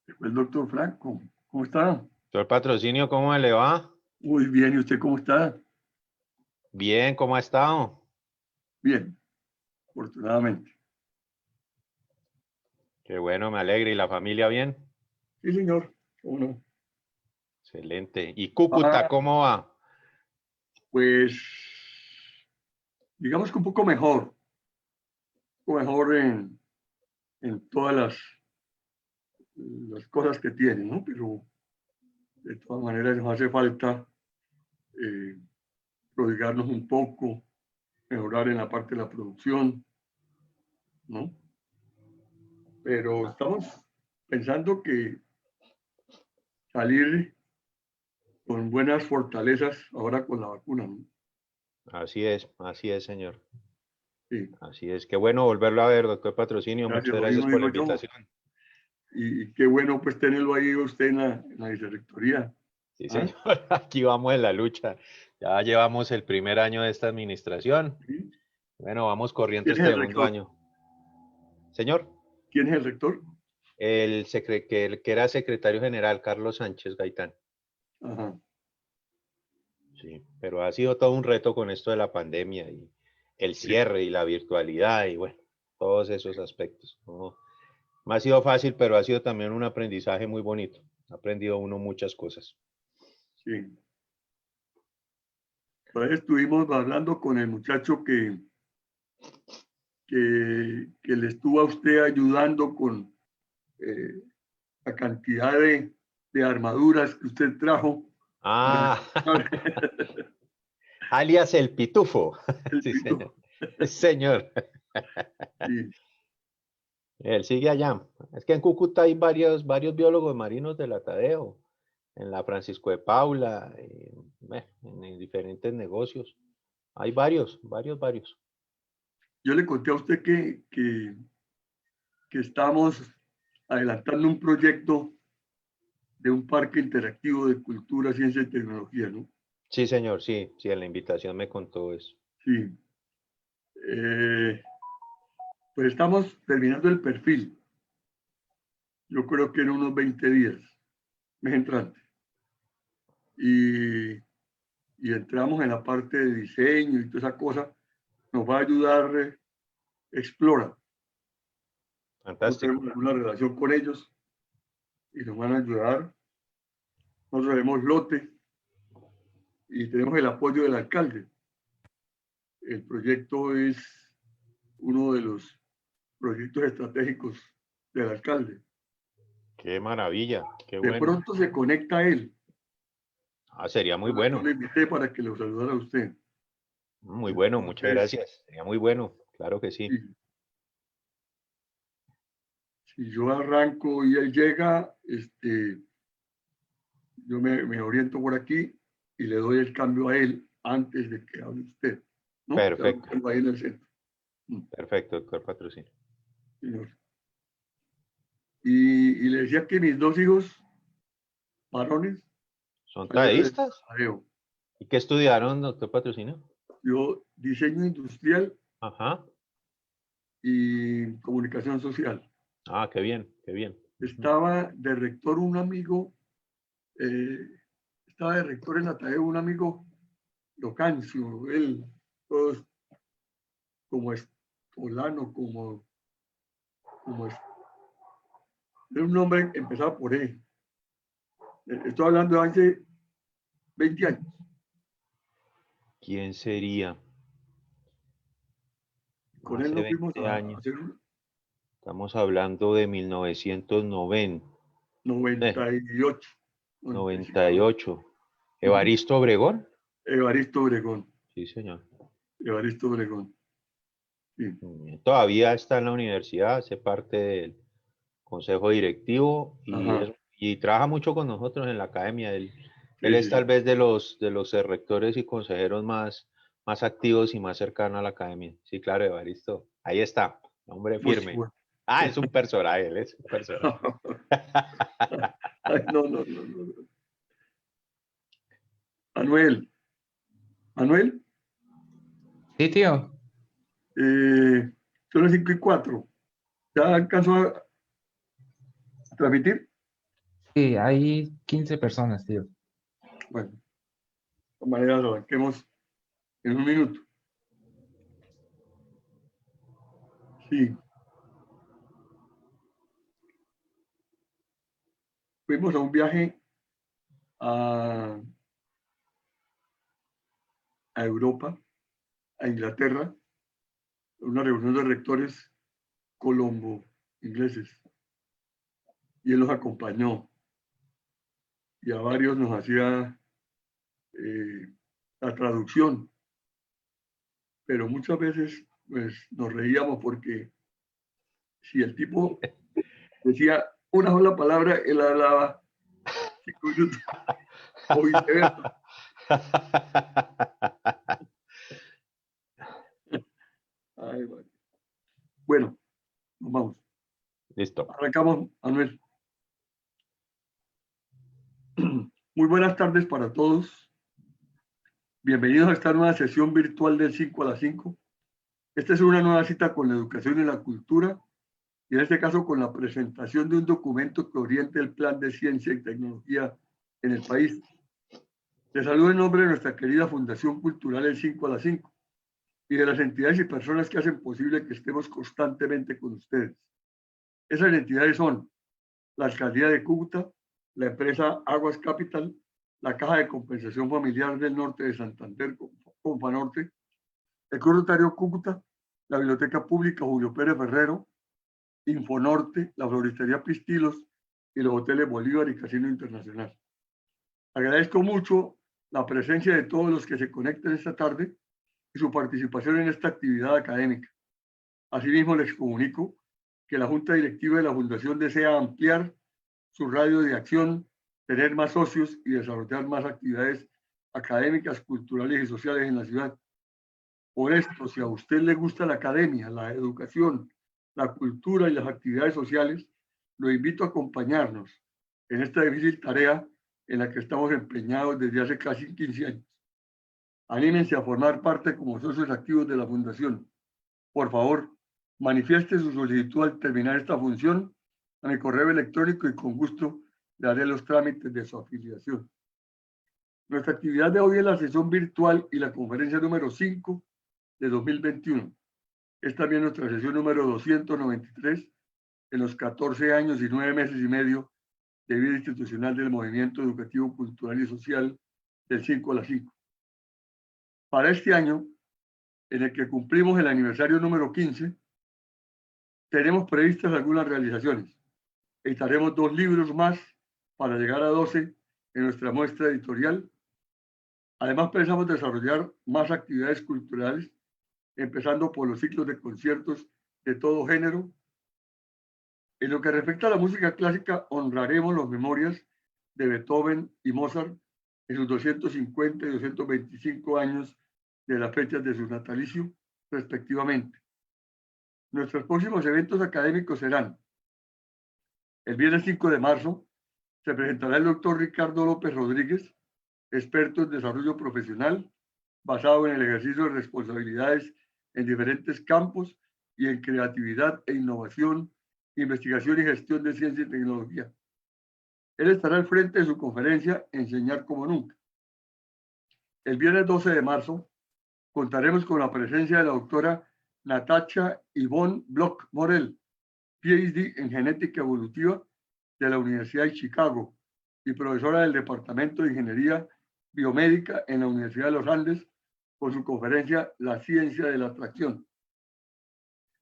El doctor Franco, ¿cómo está? Doctor Patrocinio, ¿cómo le va? Muy bien, ¿y usted cómo está? Bien, ¿cómo ha estado? Bien, afortunadamente. Qué bueno, me alegra. ¿Y la familia bien? Sí, señor, ¿cómo no? Excelente. ¿Y Cúcuta, Ah, cómo va? pues, digamos que un poco mejor en todas las cosas que tiene, ¿no? Pero de todas maneras nos hace falta eh, prodigarnos un poco, mejorar en la parte de la producción, ¿no? Pero estamos pensando que salir con buenas fortalezas ahora con la vacuna, ¿no? Así es, señor. Sí, Así es. Qué bueno volverlo a ver, doctor Patrocinio. gracias, Muchas lo gracias mismo por la digo yo. invitación. Y qué bueno pues tenerlo ahí usted en la vicerrectoría. Sí, ¿Ah? señor. Aquí vamos en la lucha. Ya llevamos el primer año de esta administración. ¿Sí? Bueno, vamos corriendo ¿Quién es este el segundo rector? año. Señor, ¿Quién es el rector? el que era secretario general, Carlos Sánchez Gaitán. Ajá, Sí, pero ha sido todo un reto con esto de la pandemia y el sí, cierre y la virtualidad y bueno, todos esos aspectos. No, me ha sido fácil, pero ha sido también un aprendizaje muy bonito. Ha aprendido uno muchas cosas. sí. Pues estuvimos hablando con el muchacho que le estuvo a usted ayudando con eh, la cantidad de armaduras que usted trajo para Ah, alias el Pitufo. el Sí, señor. pito. Señor, Sí, él sigue allá. Es que en Cúcuta hay varios biólogos marinos de la Tadeo, en la Francisco de Paula, en diferentes negocios. Hay varios. yo le conté a usted que estamos adelantando un proyecto de un parque interactivo de cultura, ciencia y tecnología, ¿no? Sí, señor, sí, en la invitación me contó eso. Sí. Pues estamos terminando el perfil. Yo creo que en unos 20 días, mes entrante. Y, y entramos en la parte de diseño y toda esa cosa. Nos va a ayudar Explora. Nosotros Fantástico. tenemos una relación con ellos y nos van a ayudar. Nosotros tenemos lote y tenemos el apoyo del alcalde. El proyecto es uno de los proyectos estratégicos del alcalde. Qué maravilla, qué De bueno. pronto se conecta él. Ah, sería muy Yo bueno, le invité para que lo saludara a usted. muy bueno, muchas Entonces, gracias. Sería muy bueno, claro que sí. si, si yo arranco y él llega, yo me oriento por aquí y le doy el cambio a él antes de que hable usted, ¿no? Ya lo Perfecto, tengo ahí en el centro. Mm, perfecto, doctor Patrocinio. señor. Y le decía que mis dos hijos varones ¿Son salieron de tadeístas? Tadeo. ¿Y qué estudiaron, doctor Patrocinio? Yo diseño industrial Ajá. y comunicación social. Ah, qué bien, qué bien. Ujú. Estaba de rector un amigo, eh, estaba de rector en la Tadeo un amigo Locancio, él, todos como Estolano, como era un nombre que empezaba por E. Estoy hablando de hace 20 años. ¿Quién sería? Con él Hace nos fuimos 20 a años. hacer un Estamos hablando de 1990, 98, 95. 98. ¿Evaristo Obregón? Evaristo Obregón, Sí, señor. Evaristo Obregón. Sí. Todavía está en la universidad, hace parte del consejo directivo Ajá, y trabaja mucho con nosotros en la academia. Él sí, es sí. tal vez de los rectores y consejeros más activos y más cercanos a la academia. Sí, claro, Evaristo. Ahí está, hombre Muy firme. bueno. Ah, es un personaje, él es un personaje. Ay, no, no, no, no. Manuel, Manuel, Sí, tío. son las 5:04. ¿Ya alcanzó a transmitir? Sí, hay 15 personas, tío. Bueno, de todas maneras lo arranquemos en un minuto. Sí. Fuimos a un viaje a Europa, a Inglaterra, una reunión de rectores colombo-ingleses, y él los acompañó, y a varios nos hacía la traducción, pero muchas veces pues, nos reíamos porque si el tipo decía una sola palabra, él hablaba 5 minutos, o viceversa. Ay, bueno, nos vamos. Listo. Arrancamos, Manuel. Muy buenas tardes para todos. Bienvenidos a esta nueva sesión virtual del 5 a las 5. Esta es una nueva cita con la educación y la cultura, y en este caso con la presentación de un documento que oriente el plan de ciencia y tecnología en el país. Les saludo en nombre de nuestra querida Fundación Cultural el 5 a las 5 y de las entidades y personas que hacen posible que estemos constantemente con ustedes. Esas entidades son la Alcaldía de Cúcuta, la empresa Aguas Capital, la Caja de Compensación Familiar del Norte de Santander, Confanorte, el Club Rotario Cúcuta, la Biblioteca Pública Julio Pérez Ferrero, Infonorte, la Floristería Pistilos y los Hoteles Bolívar y Casino Internacional. Agradezco mucho la presencia de todos los que se conecten esta tarde y su participación en esta actividad académica. Asimismo, les comunico que la Junta Directiva de la Fundación desea ampliar su radio de acción, tener más socios y desarrollar más actividades académicas, culturales y sociales en la ciudad. Por esto, si a usted le gusta la academia, la educación, la cultura y las actividades sociales, lo invito a acompañarnos en esta difícil tarea en la que estamos empeñados desde hace casi 15 años. Anímense a formar parte como socios activos de la Fundación. Por favor, manifieste su solicitud al terminar esta función a mi correo electrónico y con gusto le haré los trámites de su afiliación. Nuestra actividad de hoy es la sesión virtual y la conferencia número 5 de 2021. Es también nuestra sesión número 293 en los 14 años y 9 meses y medio de vida institucional del movimiento educativo, cultural y social del 5 a las 5. Para este año, en el que cumplimos el aniversario número 15, tenemos previstas algunas realizaciones. Editaremos 2 libros más para llegar a 12 en nuestra muestra editorial. Además, pensamos desarrollar más actividades culturales, empezando por los ciclos de conciertos de todo género. En lo que respecta a la música clásica, honraremos las memorias de Beethoven y Mozart en sus 250 y 225 años de las fechas de su natalicio, respectivamente. Nuestros próximos eventos académicos serán: el viernes 5 de marzo se presentará el doctor Ricardo López Rodríguez, experto en desarrollo profesional, basado en el ejercicio de responsabilidades en diferentes campos y en creatividad e innovación, investigación y gestión de ciencia y tecnología. Él estará al frente de su conferencia Enseñar como nunca. El viernes 12 de marzo contaremos con la presencia de la doctora Natacha Yvonne Bloch Morel, PhD en genética evolutiva de la Universidad de Chicago y profesora del Departamento de Ingeniería Biomédica en la Universidad de los Andes, con su conferencia La ciencia de la atracción.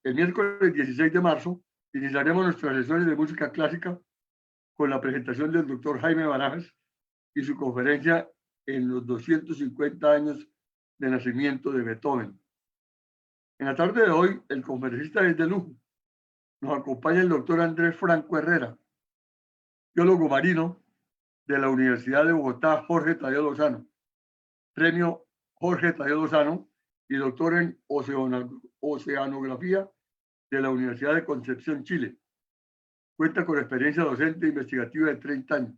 El miércoles 16 de marzo iniciaremos nuestras sesiones de música clásica con la presentación del doctor Jaime Barajas y su conferencia en los 250 años de nacimiento de Beethoven. En la tarde de hoy, el conferencista es de lujo. Nos acompaña el doctor Andrés Franco Herrera, biólogo marino de la Universidad de Bogotá, Jorge Tadeo Lozano, premio Jorge Tadeo Lozano y doctor en oceanografía de la Universidad de Concepción, Chile. Cuenta con experiencia docente e investigativa de 30 años.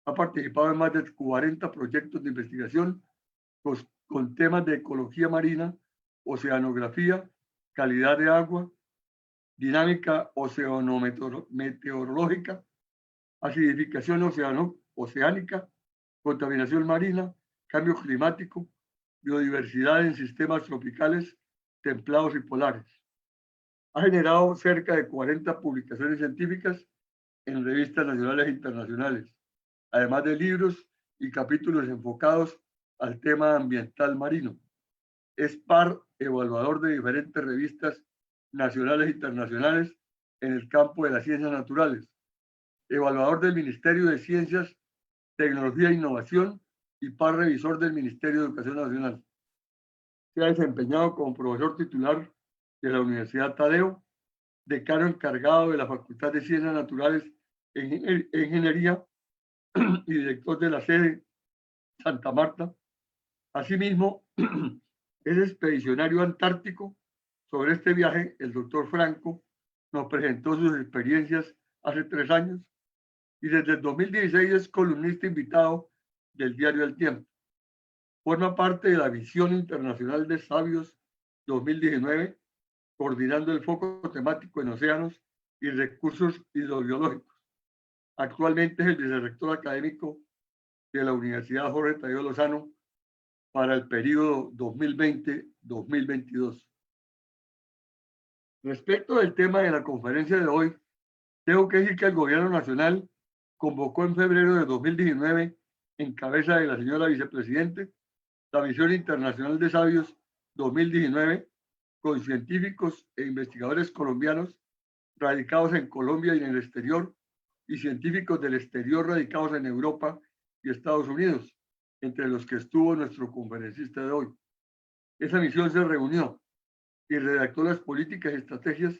Ha participado en más de 40 proyectos de investigación con temas de ecología marina, oceanografía, calidad de agua, dinámica oceanometeorológica, acidificación oceánica, contaminación marina, cambio climático, biodiversidad en sistemas tropicales, templados y polares. Ha generado cerca de 40 publicaciones científicas en revistas nacionales e internacionales, además de libros y capítulos enfocados al tema ambiental marino. Es par evaluador de diferentes revistas nacionales e internacionales en el campo de las ciencias naturales, evaluador del Ministerio de Ciencias, Tecnología e Innovación y par revisor del Ministerio de Educación Nacional. Se ha desempeñado como profesor titular de la Universidad Tadeo, decano encargado de la Facultad de Ciencias Naturales e Ingeniería y director de la sede Santa Marta. Asimismo, es expedicionario antártico. Sobre este viaje, el doctor Franco nos presentó sus experiencias hace 3 años y desde el 2016 es columnista invitado del diario El Tiempo. Forma parte de la Visión Internacional de Sabios 2019, coordinando el foco temático en océanos y recursos hidrobiológicos. Actualmente es el vicerrector académico de la Universidad Jorge Tadeo Lozano para el periodo 2020-2022. Respecto del tema de la conferencia de hoy, tengo que decir que el Gobierno Nacional convocó en febrero de 2019, en cabeza de la señora vicepresidente, la Visión Internacional de Sabios 2019, con científicos e investigadores colombianos radicados en Colombia y en el exterior, y científicos del exterior radicados en Europa y Estados Unidos, entre los que estuvo nuestro conferencista de hoy. Esa misión se reunió y redactó las políticas y estrategias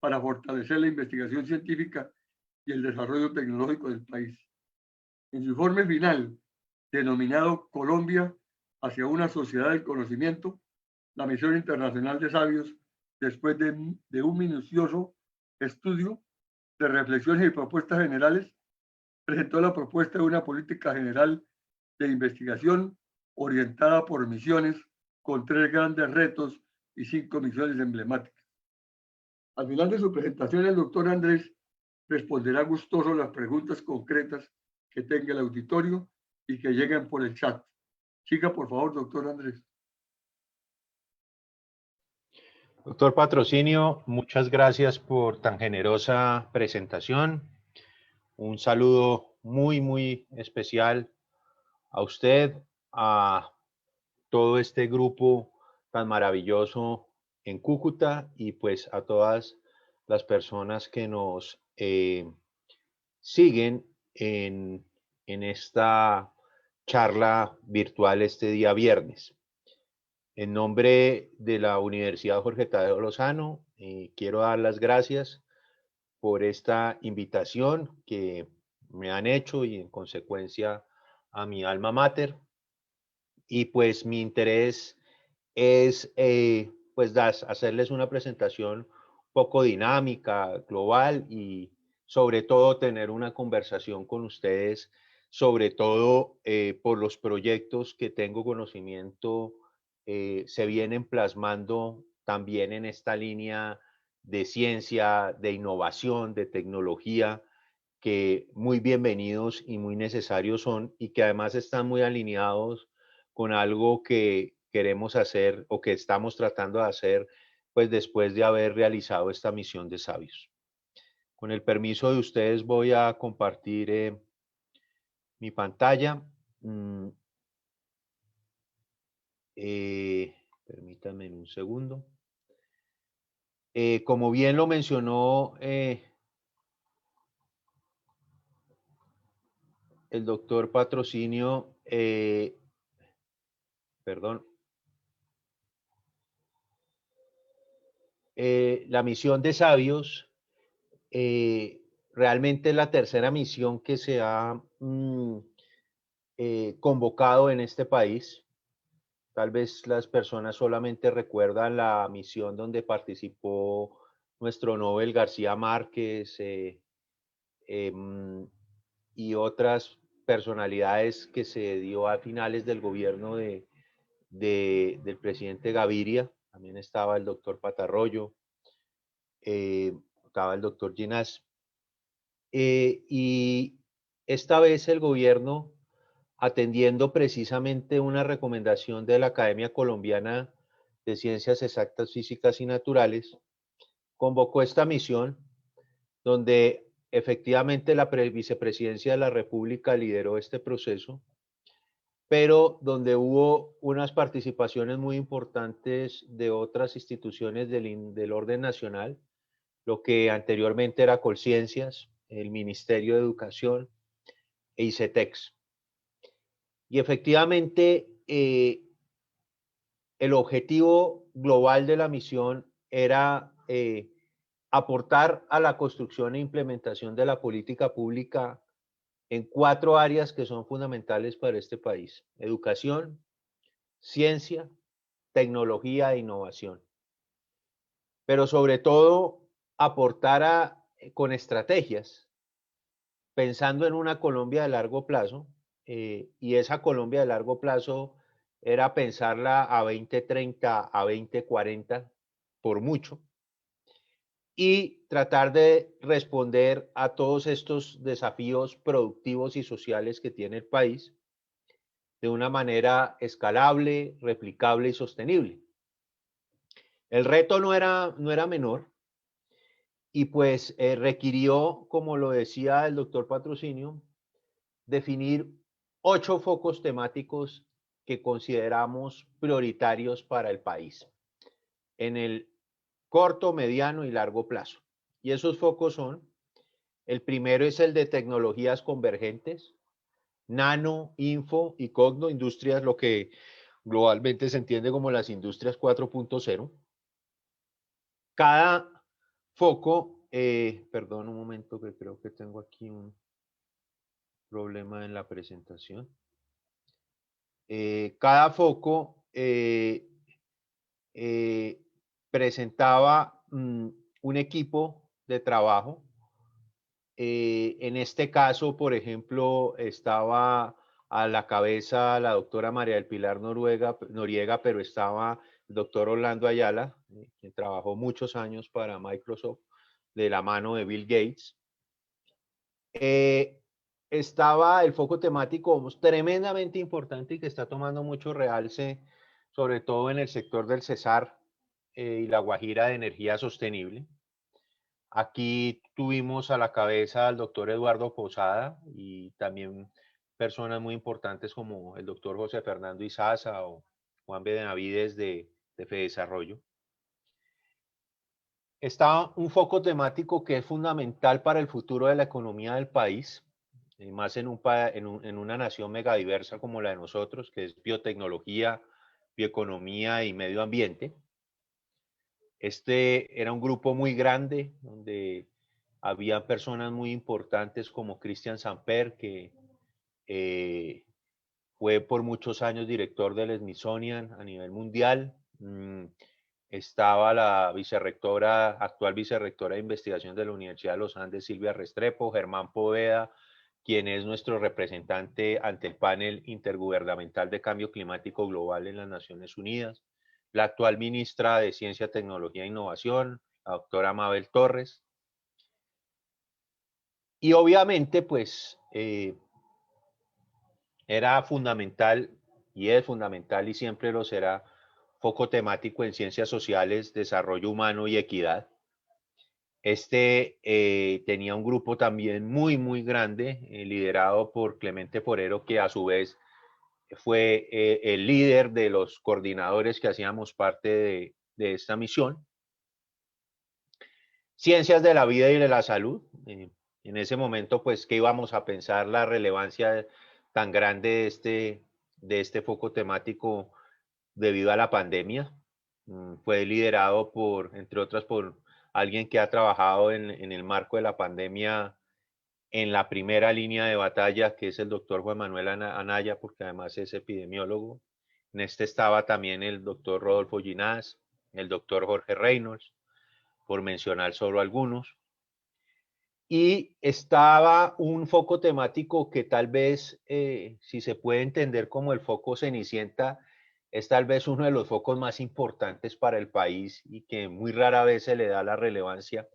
para fortalecer la investigación científica y el desarrollo tecnológico del país. En su informe final, denominado Colombia hacia una sociedad del conocimiento, la Misión Internacional de Sabios, después de un minucioso estudio de reflexiones y propuestas generales, presentó la propuesta de una política general de investigación orientada por misiones con 3 grandes retos y 5 misiones emblemáticas. Al final de su presentación, el doctor Andrés responderá gustoso las preguntas concretas que tenga el auditorio y que lleguen por el chat. Siga, por favor, doctor Andrés. Doctor Patrocinio, muchas gracias por tan generosa presentación. Un saludo muy, muy especial a usted, a todo este grupo tan maravilloso en Cúcuta y pues a todas las personas que nos siguen en esta charla virtual este día viernes. En nombre de la Universidad Jorge Tadeo Lozano, quiero dar las gracias por esta invitación que me han hecho y en consecuencia a mi alma mater. Y pues mi interés es pues hacerles una presentación un poco dinámica, global y sobre todo tener una conversación con ustedes, sobre todo por los proyectos que tengo conocimiento se vienen plasmando también en esta línea de ciencia, de innovación, de tecnología, que muy bienvenidos y muy necesarios son y que además están muy alineados con algo que queremos hacer o que estamos tratando de hacer, pues después de haber realizado esta misión de sabios. Con el permiso de ustedes voy a compartir mi pantalla. Permítanme un segundo. Como bien lo mencionó el doctor Patrocinio, perdón. La misión de sabios realmente es la tercera misión que se ha convocado en este país. Tal vez las personas solamente recuerdan la misión donde participó nuestro Nobel García Márquez y otras personalidades que se dio a finales del gobierno del presidente Gaviria. También estaba el doctor Patarroyo, estaba el doctor Ginás. Y esta vez el gobierno, atendiendo precisamente una recomendación de la Academia Colombiana de Ciencias Exactas, Físicas y Naturales, convocó esta misión donde efectivamente la vicepresidencia de la República lideró este proceso, pero donde hubo unas participaciones muy importantes de otras instituciones del orden nacional, lo que anteriormente era Colciencias, el Ministerio de Educación e ICETEX. Y efectivamente, el objetivo global de la misión era aportar a la construcción e implementación de la política pública en 4 áreas que son fundamentales para este país: educación, ciencia, tecnología e innovación. Pero sobre todo, aportar con estrategias, pensando en una Colombia de largo plazo, y esa Colombia de largo plazo era pensarla a 2030, a 2040, por mucho, y tratar de responder a todos estos desafíos productivos y sociales que tiene el país de una manera escalable, replicable y sostenible. El reto no era menor y pues requirió, como lo decía el doctor Patrocinio, definir 8 focos temáticos que consideramos prioritarios para el país en el corto, mediano y largo plazo. Y esos focos son: el primero es el de tecnologías convergentes, nano, info y cogno, industrias, lo que globalmente se entiende como las industrias 4.0. Cada foco, perdón un momento que creo que tengo aquí un problema en la presentación. Cada foco presentaba un equipo de trabajo. En este caso, por ejemplo, estaba a la cabeza la doctora María del Pilar Noriega, pero estaba el doctor Orlando Ayala, quien trabajó muchos años para Microsoft, de la mano de Bill Gates. Estaba el foco temático tremendamente importante y que está tomando mucho realce, sobre todo en el sector del Cesar y la Guajira, de energía sostenible. Aquí tuvimos a la cabeza al doctor Eduardo Posada y también personas muy importantes como el doctor José Fernando Izaza o Juan Benavides de FEDesarrollo. Está un foco temático que es fundamental para el futuro de la economía del país, más en una nación megadiversa como la de nosotros, que es biotecnología, bioeconomía y medio ambiente. Este era un grupo muy grande, donde había personas muy importantes como Christian Samper, que fue por muchos años director del Smithsonian a nivel mundial. Estaba la actual vicerrectora de investigación de la Universidad de los Andes, Silvia Restrepo, Germán Poveda, quien es nuestro representante ante el panel intergubernamental de cambio climático global en las Naciones Unidas, la actual ministra de Ciencia, Tecnología e Innovación, la doctora Mabel Torres. Y obviamente, pues, era fundamental, y es fundamental y siempre lo será, foco temático en ciencias sociales, desarrollo humano y equidad. Este tenía un grupo también muy, muy grande, liderado por Clemente Forero, que a su vez fue el líder de los coordinadores que hacíamos parte de esta misión. Ciencias de la vida y de la salud. En ese momento, pues, ¿qué íbamos a pensar la relevancia tan grande de este foco temático debido a la pandemia? Fue liderado entre otras, por alguien que ha trabajado en el marco de la pandemia en la primera línea de batalla, que es el doctor Juan Manuel Anaya, porque además es epidemiólogo. En este estaba también el doctor Rodolfo Ginás, el doctor Jorge Reynolds, por mencionar solo algunos. Y estaba un foco temático que tal vez, si se puede entender como el foco Cenicienta, es tal vez uno de los focos más importantes para el país y que muy rara vez se le da la relevancia,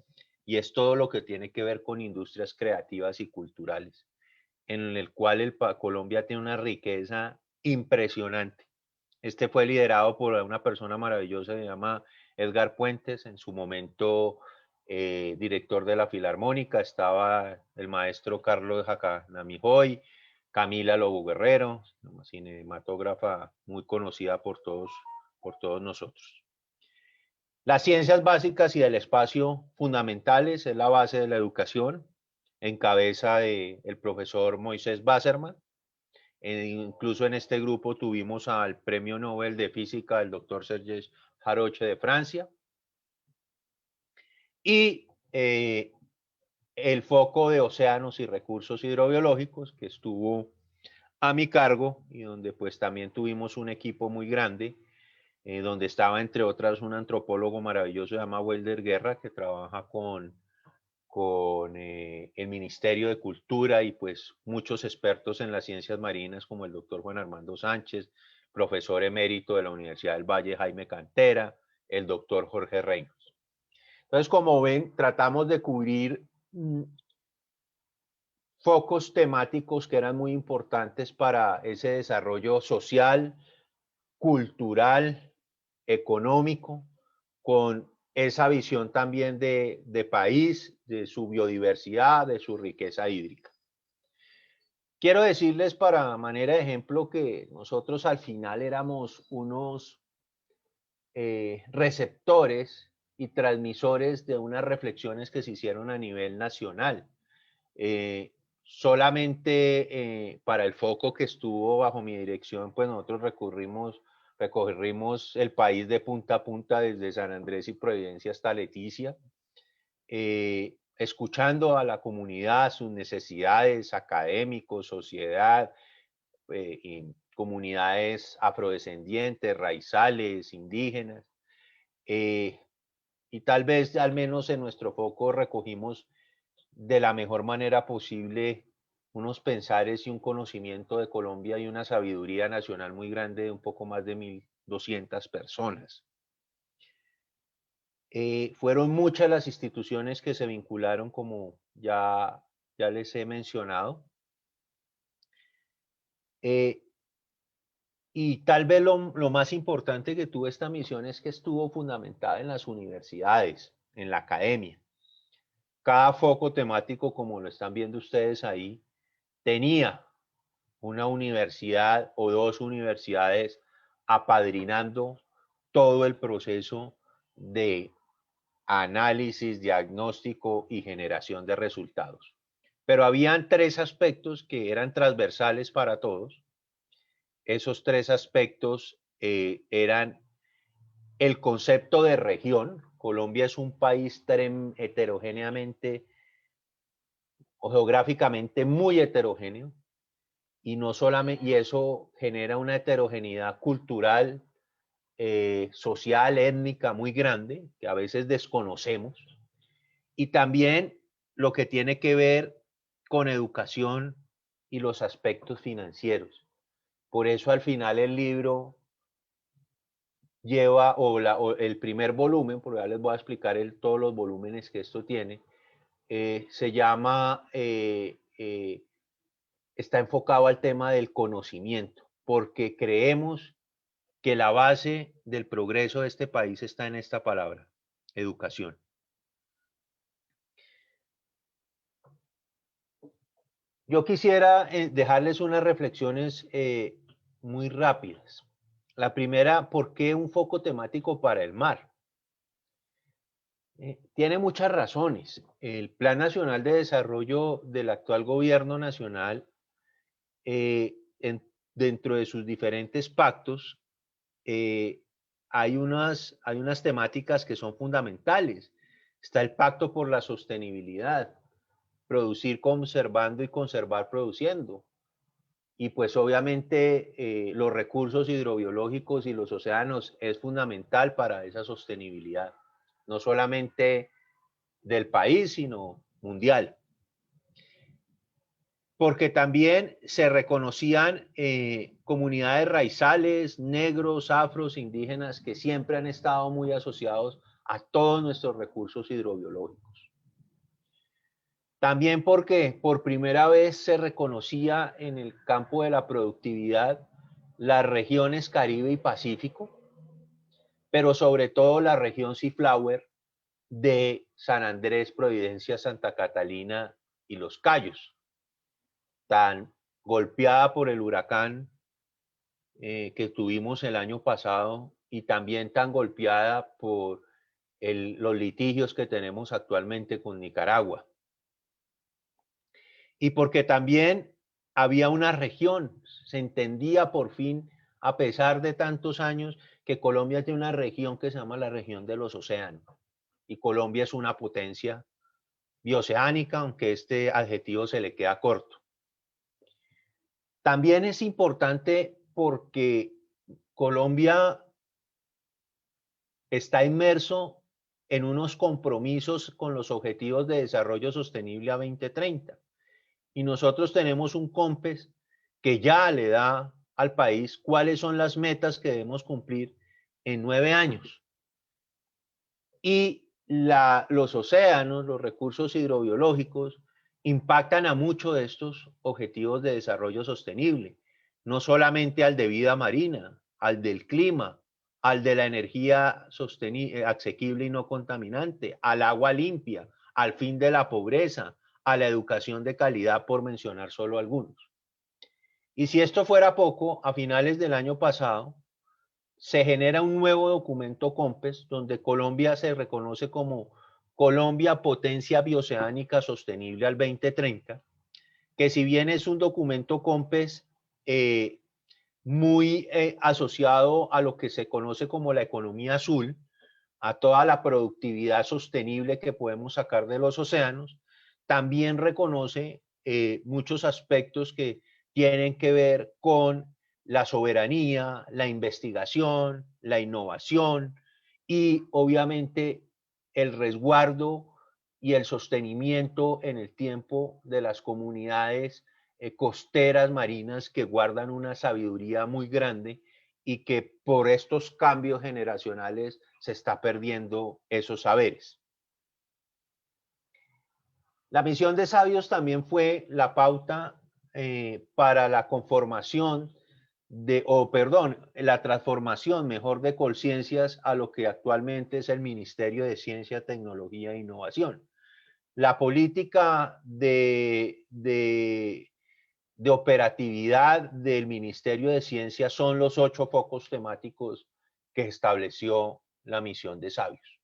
y es todo lo que tiene que ver con industrias creativas y culturales. en el cual Colombia tiene una riqueza impresionante. Este fue liderado por una persona maravillosa, se llama Edgar Puentes, en su momento director de la Filarmónica. Estaba el maestro Carlos Jacanamijoy, Camila Lobo Guerrero, una cinematógrafa muy conocida por todos nosotros. Las ciencias básicas y del espacio fundamentales es la base de la educación, en cabeza del profesor Moisés Basserman. Incluso en este grupo tuvimos al premio Nobel de Física del doctor Serge Haroche de Francia. Y el foco de océanos y recursos hidrobiológicos, que estuvo a mi cargo y donde pues también tuvimos un equipo muy grande, donde estaba entre otras un antropólogo maravilloso, se llama Welder Guerra, que trabaja con el Ministerio de Cultura y pues muchos expertos en las ciencias marinas como el doctor Juan Armando Sánchez, profesor emérito de la Universidad del Valle Jaime Cantera, el doctor Jorge Reynolds. Entonces, como ven, tratamos de cubrir focos temáticos que eran muy importantes para ese desarrollo social, cultural, económico, con esa visión también de país, de su biodiversidad, de su riqueza hídrica. Quiero decirles para manera de ejemplo que nosotros al final éramos unos receptores y transmisores de unas reflexiones que se hicieron a nivel nacional. Solamente para el foco que estuvo bajo mi dirección, pues nosotros recorrimos el país de punta a punta, desde San Andrés y Providencia hasta Leticia, escuchando a la comunidad, sus necesidades, académicos, sociedad, comunidades afrodescendientes, raizales, indígenas, y tal vez al menos en nuestro foco recogimos de la mejor manera posible unos pensares y un conocimiento de Colombia y una sabiduría nacional muy grande de un poco más de 1.200 personas. Fueron muchas las instituciones que se vincularon, como ya les he mencionado. Y tal vez lo más importante que tuvo esta misión es que estuvo fundamentada en las universidades, en la academia. Cada foco temático, como lo están viendo ustedes ahí, tenía una universidad o dos universidades apadrinando todo el proceso de análisis, diagnóstico y generación de resultados. Pero habían tres aspectos que eran transversales para todos. Esos tres aspectos eran el concepto de región. Colombia es un país heterogéneamente o geográficamente muy heterogéneo, y no solamente, y eso genera una heterogeneidad cultural, social, étnica muy grande, que a veces desconocemos, y también lo que tiene que ver con educación y los aspectos financieros. Por eso al final el libro lleva, o el primer volumen, porque ya les voy a explicar todos los volúmenes que esto tiene, se llama, está enfocado al tema del conocimiento, porque creemos que la base del progreso de este país está en esta palabra, educación. Yo quisiera dejarles unas reflexiones muy rápidas. La primera, ¿por qué un foco temático para el mar? Tiene muchas razones. El Plan Nacional de Desarrollo del actual gobierno nacional, dentro de sus diferentes pactos, hay unas temáticas que son fundamentales. Está el Pacto por la Sostenibilidad, producir conservando y conservar produciendo. Y pues obviamente los recursos hidrobiológicos y los océanos es fundamental para esa sostenibilidad, no solamente del país, sino mundial. Porque también se reconocían comunidades raizales, negros, afros, indígenas, que siempre han estado muy asociados a todos nuestros recursos hidrobiológicos. También porque por primera vez se reconocía en el campo de la productividad las regiones Caribe y Pacífico, pero sobre todo la región Seaflower de San Andrés, Providencia, Santa Catalina y Los Cayos, tan golpeada por el huracán que tuvimos el año pasado y también tan golpeada por los litigios que tenemos actualmente con Nicaragua. Y porque también había una región, se entendía por fin, a pesar de tantos años, que Colombia tiene una región que se llama la región de los océanos. Y Colombia es una potencia bioceánica, aunque este adjetivo se le queda corto. También es importante porque Colombia está inmerso en unos compromisos con los Objetivos de Desarrollo Sostenible a 2030. Y nosotros tenemos un COMPES que ya le da al país cuáles son las metas que debemos cumplir en 9 años. Y los océanos, los recursos hidrobiológicos, impactan a muchos de estos objetivos de desarrollo sostenible, no solamente al de vida marina, al del clima, al de la energía asequible y no contaminante, al agua limpia, al fin de la pobreza, a la educación de calidad, por mencionar solo algunos. Y si esto fuera poco, a finales del año pasado, se genera un nuevo documento COMPES donde Colombia se reconoce como Colombia Potencia Bioceánica Sostenible al 2030, que si bien es un documento COMPES muy asociado a lo que se conoce como la economía azul, a toda la productividad sostenible que podemos sacar de los océanos, también reconoce muchos aspectos que tienen que ver con la soberanía, la investigación, la innovación y obviamente el resguardo y el sostenimiento en el tiempo de las comunidades costeras marinas que guardan una sabiduría muy grande y que por estos cambios generacionales se está perdiendo esos saberes. La misión de Sabios también fue la pauta para la conformación la transformación mejor de Colciencias a lo que actualmente es el Ministerio de Ciencia, Tecnología e Innovación. La política de operatividad del Ministerio de Ciencia son los 8 focos temáticos que estableció la misión de Sabios.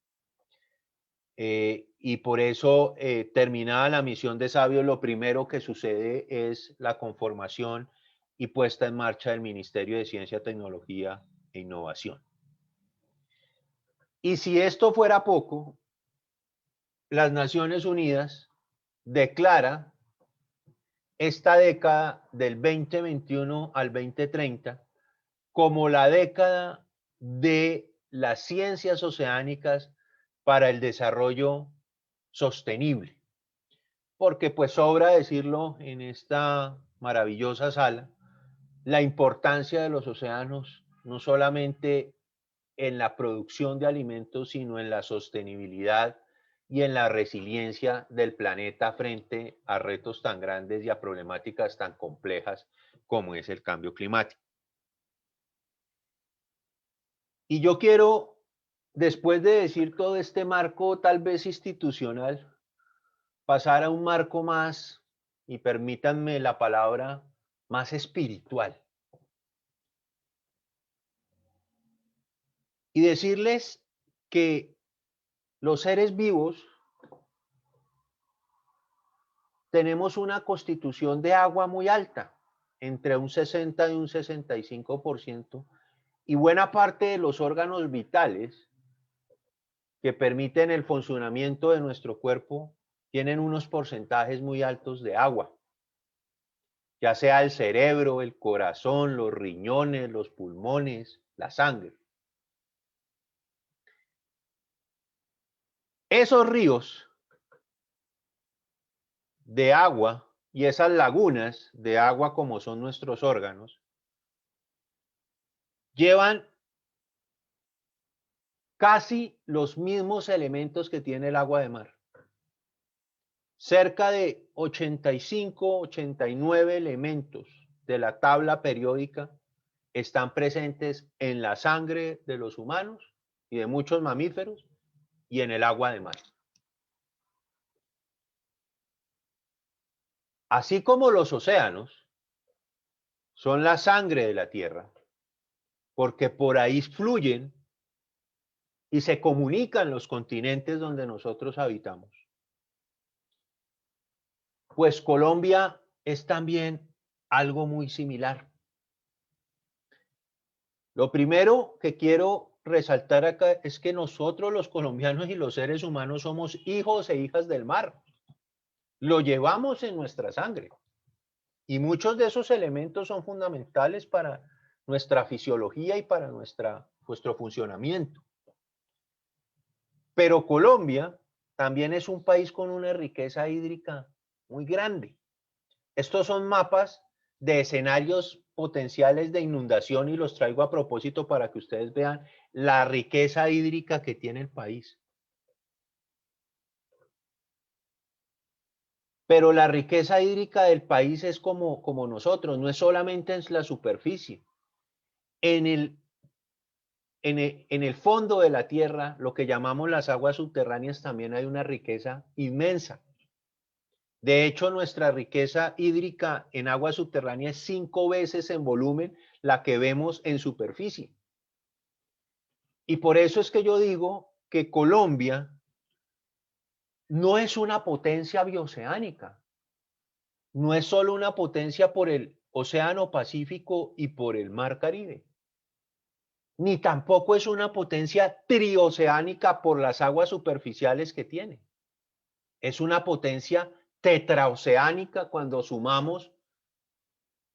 Y por eso, terminada la misión de Sabios, lo primero que sucede es la conformación y puesta en marcha del Ministerio de Ciencia, Tecnología e Innovación. Y si esto fuera poco, las Naciones Unidas declara esta década del 2021 al 2030 como la década de las ciencias oceánicas para el desarrollo sostenible. Porque pues sobra decirlo en esta maravillosa sala, la importancia de los océanos no solamente en la producción de alimentos, sino en la sostenibilidad y en la resiliencia del planeta frente a retos tan grandes y a problemáticas tan complejas como es el cambio climático. Y yo quiero, después de decir todo este marco tal vez institucional, pasar a un marco más, y permítanme la palabra, más espiritual. Y decirles que los seres vivos tenemos una constitución de agua muy alta, entre un 60 y un 65%, y buena parte de los órganos vitales que permiten el funcionamiento de nuestro cuerpo tienen unos porcentajes muy altos de agua, ya sea el cerebro, el corazón, los riñones, los pulmones, la sangre. Esos ríos de agua y esas lagunas de agua, como son nuestros órganos, llevan casi los mismos elementos que tiene el agua de mar. cerca de 85, 89 elementos de la tabla periódica están presentes en la sangre de los humanos y de muchos mamíferos y en el agua de mar. Así como los océanos son la sangre de la Tierra, porque por ahí fluyen y se comunican los continentes donde nosotros habitamos. Pues Colombia es también algo muy similar. Lo primero que quiero resaltar acá es que nosotros los colombianos y los seres humanos somos hijos e hijas del mar. Lo llevamos en nuestra sangre. Y muchos de esos elementos son fundamentales para nuestra fisiología y para nuestro funcionamiento. Pero Colombia también es un país con una riqueza hídrica muy grande. Estos son mapas de escenarios potenciales de inundación y los traigo a propósito para que ustedes vean la riqueza hídrica que tiene el país. Pero la riqueza hídrica del país es como nosotros, no es solamente en la superficie. En el fondo de la tierra, lo que llamamos las aguas subterráneas, también hay una riqueza inmensa. De hecho, nuestra riqueza hídrica en agua subterránea es 5 veces en volumen la que vemos en superficie. Y por eso es que yo digo que Colombia no es una potencia bioceánica, no es solo una potencia por el Océano Pacífico y por el Mar Caribe, ni tampoco es una potencia trioceánica por las aguas superficiales que tiene. Es una potencia tetraoceánica cuando sumamos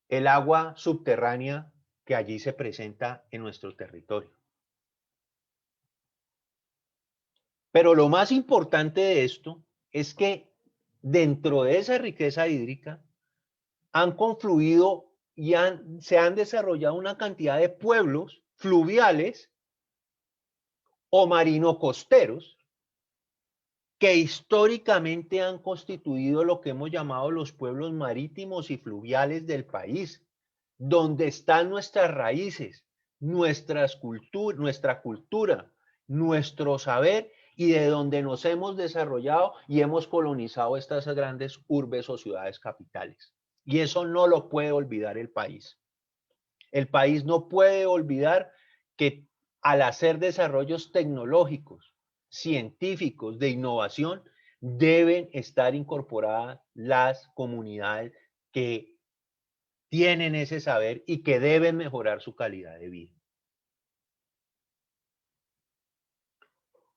el agua subterránea que allí se presenta en nuestro territorio. Pero lo más importante de esto es que dentro de esa riqueza hídrica han confluido y se han desarrollado una cantidad de pueblos fluviales o marino-costeros que históricamente han constituido lo que hemos llamado los pueblos marítimos y fluviales del país, donde están nuestras raíces, nuestra cultura, nuestro saber y de donde nos hemos desarrollado y hemos colonizado estas grandes urbes o ciudades capitales. Y eso no lo puede olvidar el país. El país no puede olvidar que al hacer desarrollos tecnológicos, científicos, de innovación, deben estar incorporadas las comunidades que tienen ese saber y que deben mejorar su calidad de vida.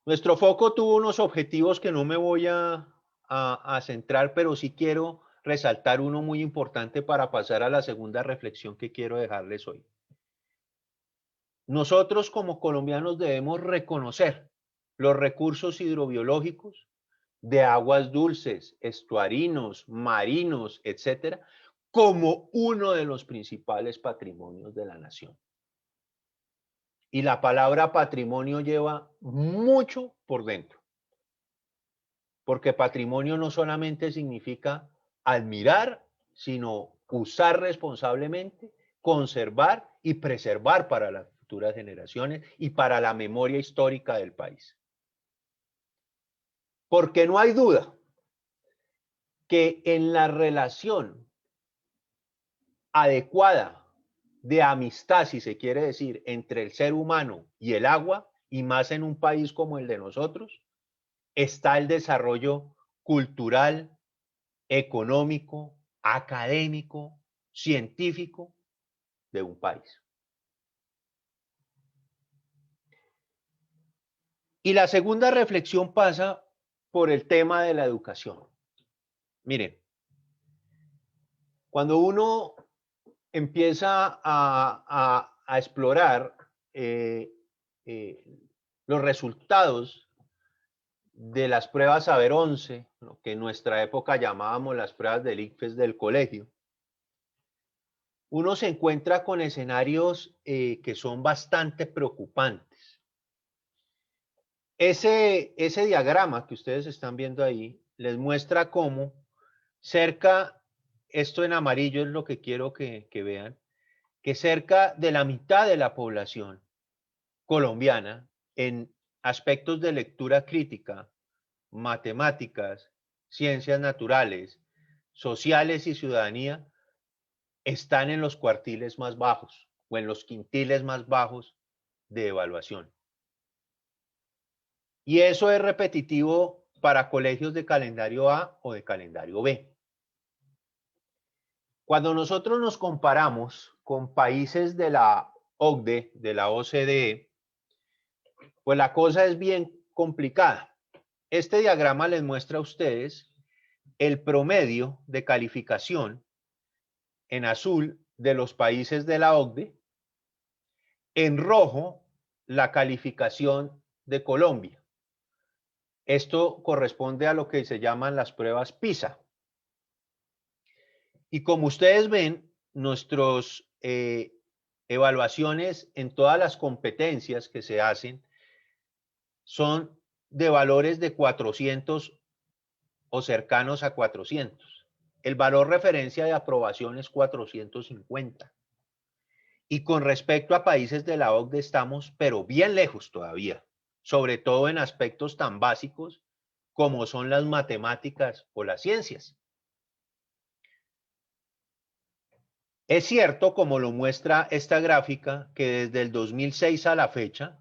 Nuestro foco tuvo unos objetivos que no me voy a centrar, pero sí quiero resaltar uno muy importante para pasar a la segunda reflexión que quiero dejarles hoy. Nosotros como colombianos debemos reconocer los recursos hidrobiológicos de aguas dulces, estuarinos, marinos, etcétera, como uno de los principales patrimonios de la nación. Y la palabra patrimonio lleva mucho por dentro. Porque patrimonio no solamente significa admirar, sino usar responsablemente, conservar y preservar para las futuras generaciones y para la memoria histórica del país. Porque no hay duda que en la relación adecuada de amistad, si se quiere decir, entre el ser humano y el agua, y más en un país como el de nosotros, está el desarrollo cultural, económico, académico, científico de un país. Y la segunda reflexión pasa por el tema de la educación. Miren, cuando uno empieza a explorar los resultados de las pruebas Saber 11, lo que en nuestra época llamábamos las pruebas del ICFES del colegio, uno se encuentra con escenarios que son bastante preocupantes. Ese diagrama que ustedes están viendo ahí les muestra cómo cerca, esto en amarillo es lo que quiero que vean, que cerca de la mitad de la población colombiana en aspectos de lectura crítica, matemáticas, ciencias naturales, sociales y ciudadanía, están en los cuartiles más bajos o en los quintiles más bajos de evaluación. Y eso es repetitivo para colegios de calendario A o de calendario B. Cuando nosotros nos comparamos con países de la OCDE, de la OCDE, pues la cosa es bien complicada. Este diagrama les muestra a ustedes el promedio de calificación en azul de los países de la OCDE, en rojo la calificación de Colombia. Esto corresponde a lo que se llaman las pruebas PISA. Y como ustedes ven, nuestras evaluaciones en todas las competencias que se hacen son de valores de 400 o cercanos a 400. El valor referencia de aprobación es 450. Y con respecto a países de la OCDE estamos, pero bien lejos todavía, sobre todo en aspectos tan básicos como son las matemáticas o las ciencias. Es cierto, como lo muestra esta gráfica, que desde el 2006 a la fecha,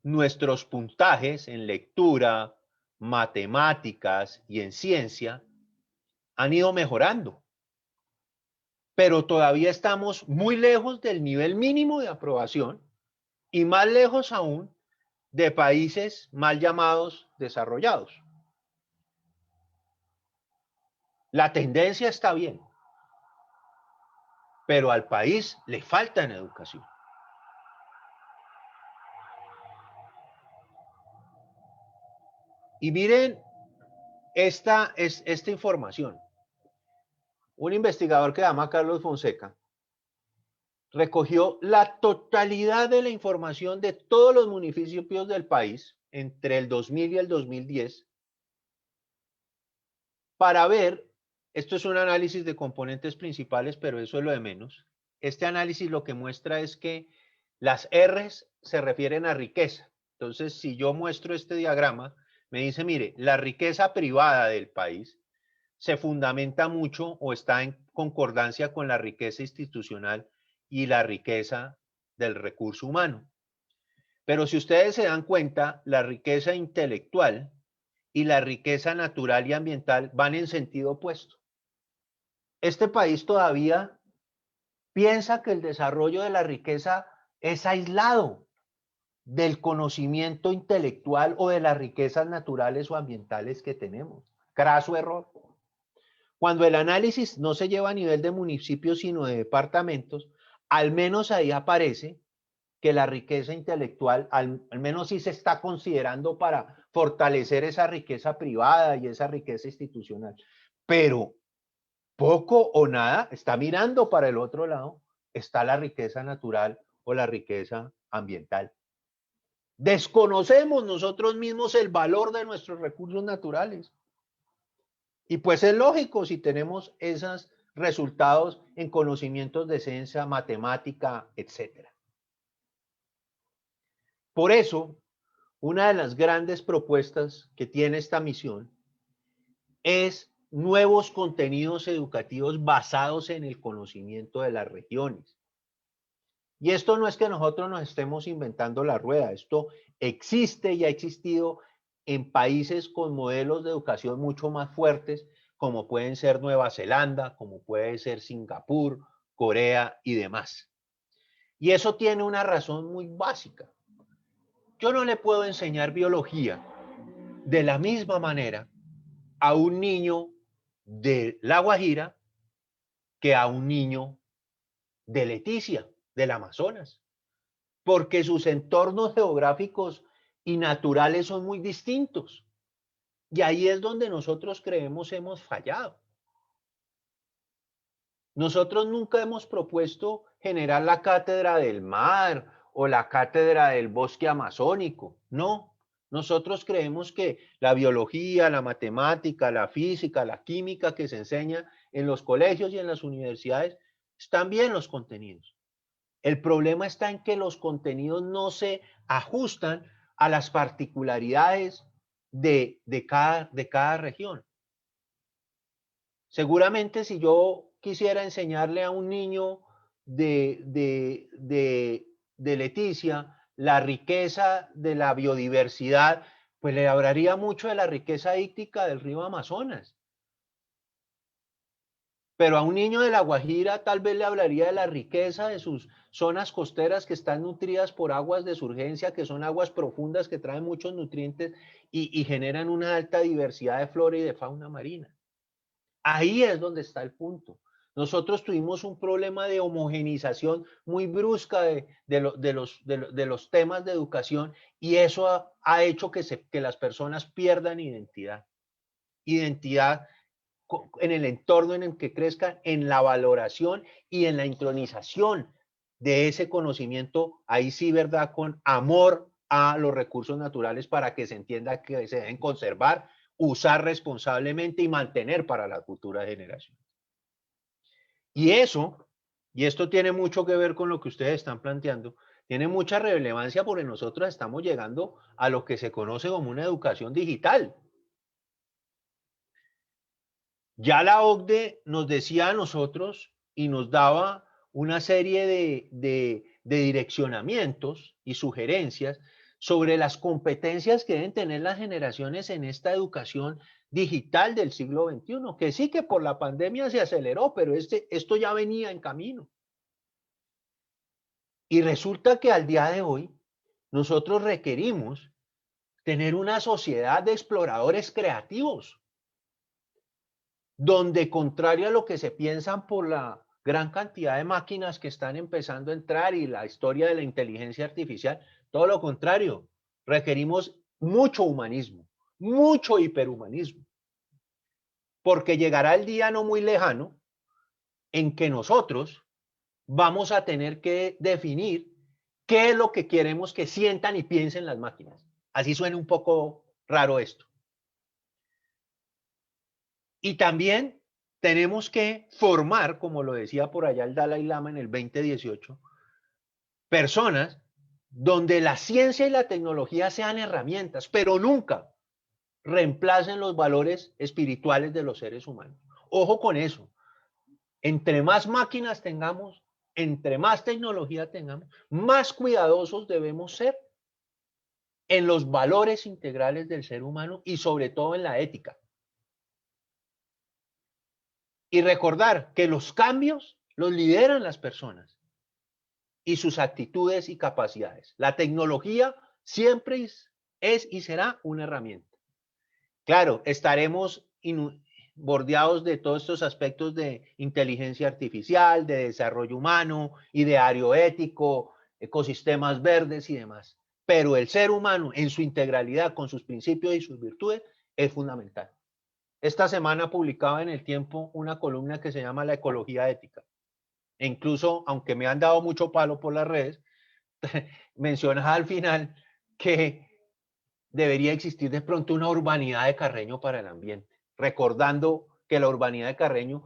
nuestros puntajes en lectura, matemáticas y en ciencia han ido mejorando, pero todavía estamos muy lejos del nivel mínimo de aprobación y más lejos aún de países mal llamados desarrollados. La tendencia está bien, pero al país le falta en educación. Y miren esta información. Un investigador que se llama Carlos Fonseca recogió la totalidad de la información de todos los municipios del país entre el 2000 y el 2010 para ver, esto es un análisis de componentes principales, pero eso es lo de menos. Este análisis lo que muestra es que las R's se refieren a riqueza. Entonces, si yo muestro este diagrama, me dice, mire, la riqueza privada del país se fundamenta mucho o está en concordancia con la riqueza institucional y la riqueza del recurso humano. Pero si ustedes se dan cuenta, la riqueza intelectual y la riqueza natural y ambiental van en sentido opuesto. Este país todavía piensa que el desarrollo de la riqueza es aislado del conocimiento intelectual o de las riquezas naturales o ambientales que tenemos. Craso error. Cuando el análisis no se lleva a nivel de municipios, sino de departamentos, al menos ahí aparece que la riqueza intelectual, al menos sí se está considerando para fortalecer esa riqueza privada y esa riqueza institucional. Pero poco o nada está mirando para el otro lado, está la riqueza natural o la riqueza ambiental. Desconocemos nosotros mismos el valor de nuestros recursos naturales. Y pues es lógico si tenemos esos resultados en conocimientos de ciencia, matemática, etc. Por eso, una de las grandes propuestas que tiene esta misión es nuevos contenidos educativos basados en el conocimiento de las regiones. Y esto no es que nosotros nos estemos inventando la rueda, esto existe y ha existido en países con modelos de educación mucho más fuertes, como pueden ser Nueva Zelanda, como puede ser Singapur, Corea y demás. Y eso tiene una razón muy básica. Yo no le puedo enseñar biología de la misma manera a un niño de La Guajira que a un niño de Leticia, del Amazonas, porque sus entornos geográficos y naturales son muy distintos. Y ahí es donde nosotros creemos hemos fallado. Nosotros nunca hemos propuesto generar la cátedra del mar o la cátedra del bosque amazónico, no. Nosotros creemos que la biología, la matemática, la física, la química que se enseña en los colegios y en las universidades, están bien los contenidos. El problema está en que los contenidos no se ajustan a las particularidades de cada región. Seguramente si yo quisiera enseñarle a un niño de Leticia la riqueza de la biodiversidad, pues le hablaría mucho de la riqueza hídrica del río Amazonas. Pero a un niño de La Guajira tal vez le hablaría de la riqueza de sus zonas costeras que están nutridas por aguas de surgencia, que son aguas profundas que traen muchos nutrientes y generan una alta diversidad de flora y de fauna marina. Ahí es donde está el punto. Nosotros tuvimos un problema de homogenización muy brusca de los temas de educación y eso ha hecho que las personas pierdan identidad. Identidad en el entorno en el que crezcan, en la valoración y en la intronización de ese conocimiento, ahí sí, ¿verdad? Con amor a los recursos naturales para que se entienda que se deben conservar, usar responsablemente y mantener para las futuras generaciones. Y esto tiene mucho que ver con lo que ustedes están planteando, tiene mucha relevancia porque nosotros estamos llegando a lo que se conoce como una educación digital. Ya la OCDE nos decía a nosotros y nos daba una serie de direccionamientos y sugerencias sobre las competencias que deben tener las generaciones en esta educación digital del siglo XXI, que sí que por la pandemia se aceleró, pero esto ya venía en camino. Y resulta que al día de hoy nosotros requerimos tener una sociedad de exploradores creativos, donde contrario a lo que se piensan por la gran cantidad de máquinas que están empezando a entrar y la historia de la inteligencia artificial, todo lo contrario, requerimos mucho humanismo, mucho hiperhumanismo, porque llegará el día no muy lejano en que nosotros vamos a tener que definir qué es lo que queremos que sientan y piensen las máquinas. Así suena un poco raro esto. Y también tenemos que formar, como lo decía por allá el Dalai Lama en el 2018, personas donde la ciencia y la tecnología sean herramientas, pero nunca reemplacen los valores espirituales de los seres humanos. Ojo con eso. Entre más máquinas tengamos, entre más tecnología tengamos, más cuidadosos debemos ser en los valores integrales del ser humano y sobre todo en la ética. Y recordar que los cambios los lideran las personas y sus actitudes y capacidades. La tecnología siempre es y será una herramienta. Claro, estaremos bordeados de todos estos aspectos de inteligencia artificial, de desarrollo humano, ideario ético, ecosistemas verdes y demás. Pero el ser humano en su integralidad, con sus principios y sus virtudes, es fundamental. Esta semana publicaba en El Tiempo una columna que se llama La ecología ética. E incluso, aunque me han dado mucho palo por las redes, mencionas al final que debería existir de pronto una urbanidad de Carreño para el ambiente, recordando que la urbanidad de Carreño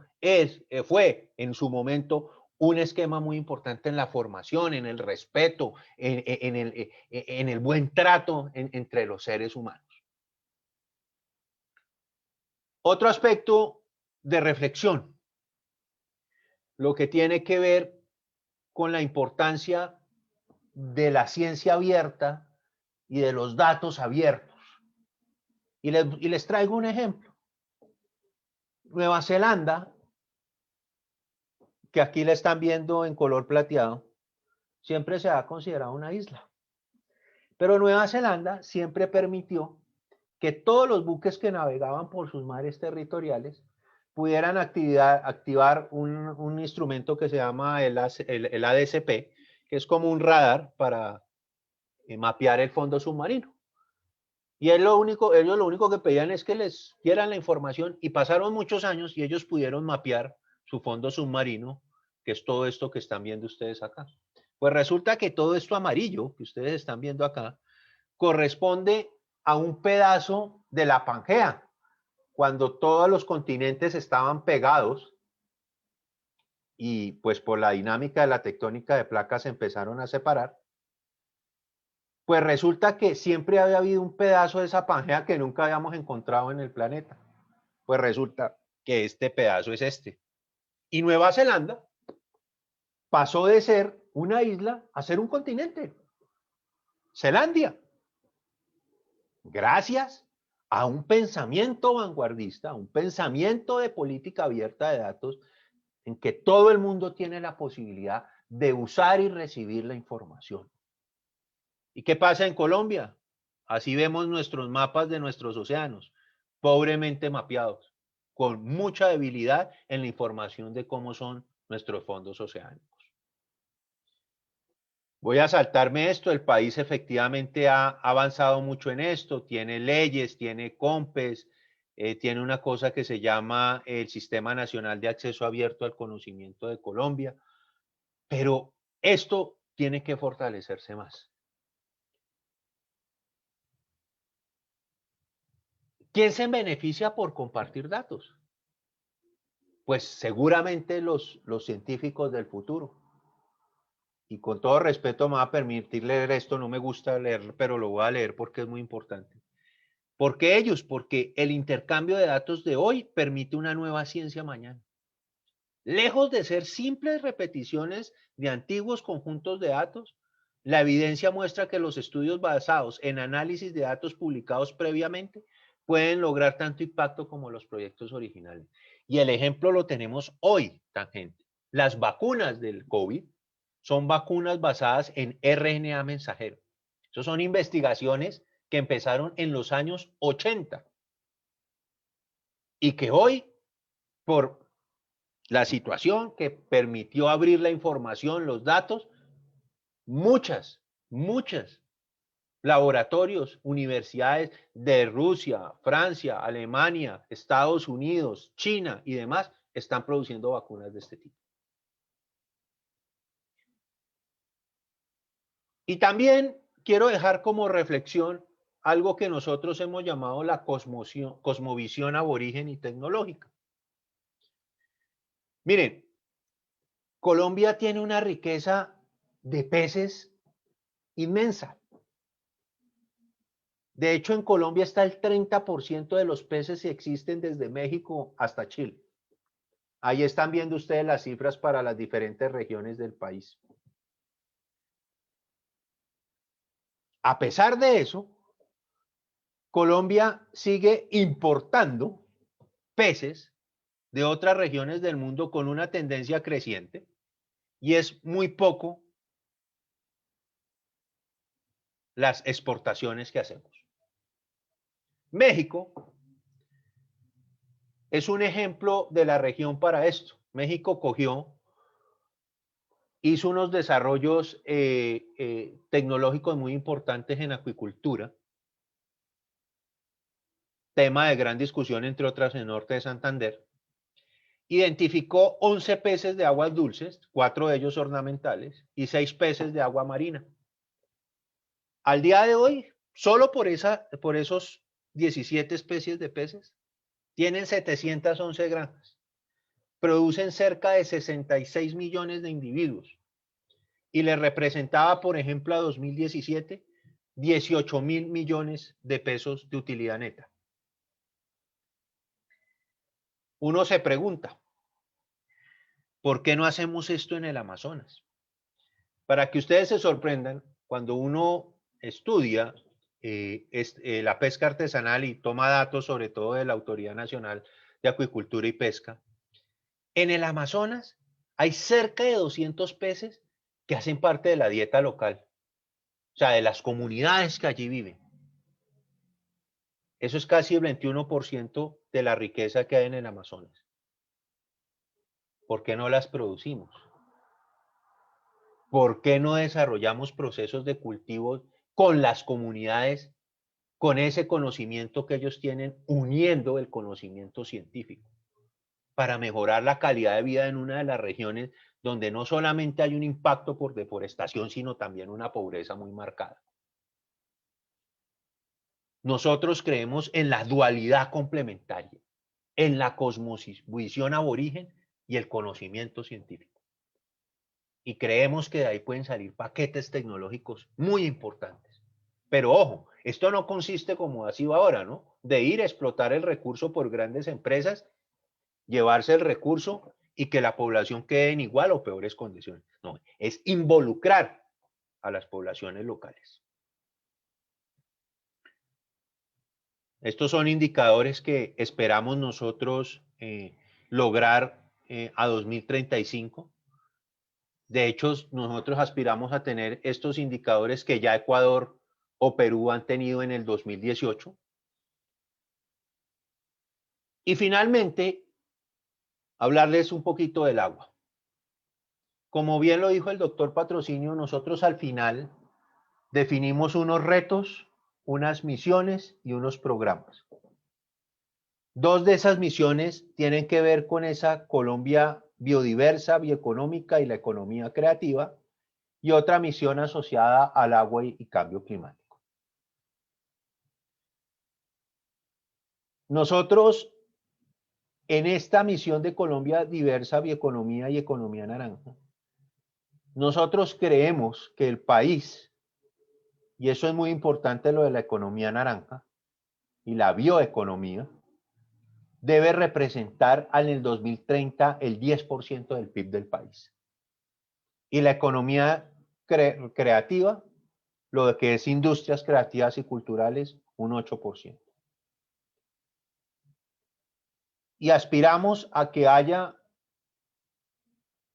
fue en su momento un esquema muy importante en la formación, en el respeto, en el buen trato entre los seres humanos. Otro aspecto de reflexión, lo que tiene que ver con la importancia de la ciencia abierta y de los datos abiertos. Y les traigo un ejemplo. Nueva Zelanda, que aquí la están viendo en color plateado, siempre se ha considerado una isla. Pero Nueva Zelanda siempre permitió que todos los buques que navegaban por sus mares territoriales pudieran activar un instrumento que se llama el ADSP, que es como un radar para mapear el fondo submarino. Y ellos lo único que pedían es que les dieran la información y pasaron muchos años y ellos pudieron mapear su fondo submarino, que es todo esto que están viendo ustedes acá. Pues resulta que todo esto amarillo que ustedes están viendo acá corresponde a un pedazo de la Pangea, cuando todos los continentes estaban pegados y pues por la dinámica de la tectónica de placas se empezaron a separar, pues resulta que siempre había habido un pedazo de esa Pangea que nunca habíamos encontrado en el planeta. Pues resulta que este pedazo es este. Y Nueva Zelanda pasó de ser una isla a ser un continente. Zelandia. Gracias a un pensamiento vanguardista, a un pensamiento de política abierta de datos, en que todo el mundo tiene la posibilidad de usar y recibir la información. ¿Y qué pasa en Colombia? Así vemos nuestros mapas de nuestros océanos, pobremente mapeados, con mucha debilidad en la información de cómo son nuestros fondos oceánicos. Voy a saltarme esto, el país efectivamente ha avanzado mucho en esto, tiene leyes, tiene COMPES, tiene una cosa que se llama el Sistema Nacional de Acceso Abierto al Conocimiento de Colombia, pero esto tiene que fortalecerse más. ¿Quién se beneficia por compartir datos? Pues seguramente los científicos del futuro. Y con todo respeto me va a permitir leer esto, no me gusta leerlo, pero lo voy a leer porque es muy importante. ¿Por qué ellos? Porque el intercambio de datos de hoy permite una nueva ciencia mañana. Lejos de ser simples repeticiones de antiguos conjuntos de datos, la evidencia muestra que los estudios basados en análisis de datos publicados previamente pueden lograr tanto impacto como los proyectos originales. Y el ejemplo lo tenemos hoy, tangente. Las vacunas del COVID son vacunas basadas en RNA mensajero. Esas son investigaciones que empezaron en los años 80 y que hoy, por la situación que permitió abrir la información, los datos, muchos laboratorios, universidades de Rusia, Francia, Alemania, Estados Unidos, China y demás están produciendo vacunas de este tipo. Y también quiero dejar como reflexión algo que nosotros hemos llamado la cosmovisión aborigen y tecnológica. Miren, Colombia tiene una riqueza de peces inmensa. De hecho, en Colombia está el 30% de los peces que existen desde México hasta Chile. Ahí están viendo ustedes las cifras para las diferentes regiones del país. A pesar de eso, Colombia sigue importando peces de otras regiones del mundo con una tendencia creciente y es muy poco las exportaciones que hacemos. México es un ejemplo de la región para esto. México hizo unos desarrollos tecnológicos muy importantes en acuicultura, tema de gran discusión entre otras en el norte de Santander. Identificó 11 peces de aguas dulces, 4 de ellos ornamentales, y 6 peces de agua marina. Al día de hoy, solo por esos 17 especies de peces, tienen 711 granjas. Producen cerca de 66 millones de individuos. Y le representaba, por ejemplo, a 2017, 18.000 millones de pesos de utilidad neta. Uno se pregunta, ¿por qué no hacemos esto en el Amazonas? Para que ustedes se sorprendan, cuando uno estudia la pesca artesanal y toma datos sobre todo de la Autoridad Nacional de Acuicultura y Pesca, en el Amazonas hay cerca de 200 peces que hacen parte de la dieta local, o sea, de las comunidades que allí viven. Eso es casi el 21% de la riqueza que hay en el Amazonas. ¿Por qué no las producimos? ¿Por qué no desarrollamos procesos de cultivo con las comunidades, con ese conocimiento que ellos tienen, uniendo el conocimiento científico, para mejorar la calidad de vida en una de las regiones donde no solamente hay un impacto por deforestación, sino también una pobreza muy marcada? Nosotros creemos en la dualidad complementaria, en la cosmovisión aborigen y el conocimiento científico. Y creemos que de ahí pueden salir paquetes tecnológicos muy importantes. Pero ojo, esto no consiste como ha sido ahora, ¿no? De ir a explotar el recurso por grandes empresas, llevarse el recurso y que la población quede en igual o peores condiciones. No, es involucrar a las poblaciones locales. Estos son indicadores que esperamos nosotros lograr a 2035. De hecho, nosotros aspiramos a tener estos indicadores que ya Ecuador o Perú han tenido en el 2018. Y finalmente, hablarles un poquito del agua. Como bien lo dijo el doctor Patrocinio, nosotros al final definimos unos retos, unas misiones y unos programas. Dos de esas misiones tienen que ver con esa Colombia biodiversa, bioeconómica y la economía creativa, y otra misión asociada al agua y cambio climático. Nosotros, en esta misión de Colombia diversa, bioeconomía y economía naranja, nosotros creemos que el país, y eso es muy importante lo de la economía naranja y la bioeconomía, debe representar en el 2030 el 10% del PIB del país. Y la economía creativa, lo que es industrias creativas y culturales, un 8%. Y aspiramos a que haya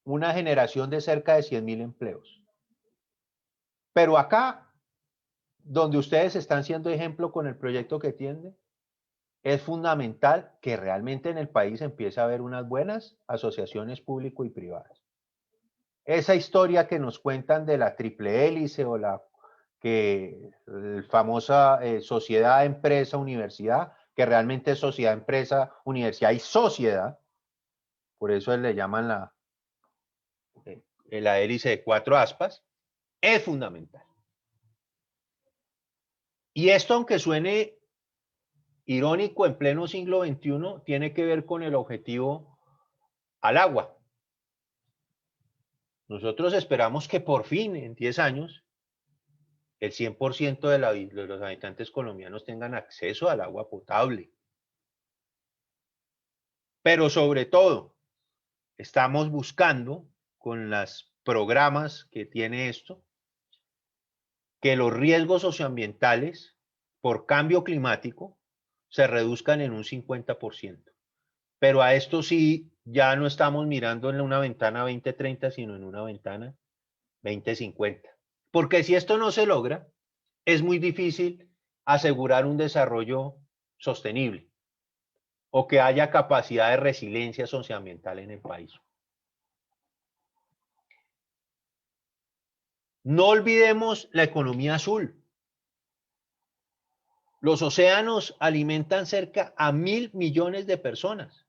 una generación de cerca de 100.000 empleos. Pero acá, donde ustedes están siendo ejemplo con el proyecto que tienen, es fundamental que realmente en el país empiece a haber unas buenas asociaciones público y privadas. Esa historia que nos cuentan de la triple hélice o la famosa sociedad, empresa, universidad, que realmente es sociedad, empresa, universidad y sociedad, por eso le llaman la hélice de 4 aspas, es fundamental. Y esto, aunque suene irónico en pleno siglo XXI, tiene que ver con el objetivo al agua. Nosotros esperamos que por fin, en 10 años, el 100% de los habitantes colombianos tengan acceso al agua potable. Pero sobre todo, estamos buscando, con los programas que tiene esto, que los riesgos socioambientales por cambio climático se reduzcan en un 50%. Pero a esto sí, ya no estamos mirando en una ventana 2030, sino en una ventana 2050. Porque si esto no se logra, es muy difícil asegurar un desarrollo sostenible o que haya capacidad de resiliencia socioambiental en el país. No olvidemos la economía azul. Los océanos alimentan cerca a 1.000 millones de personas.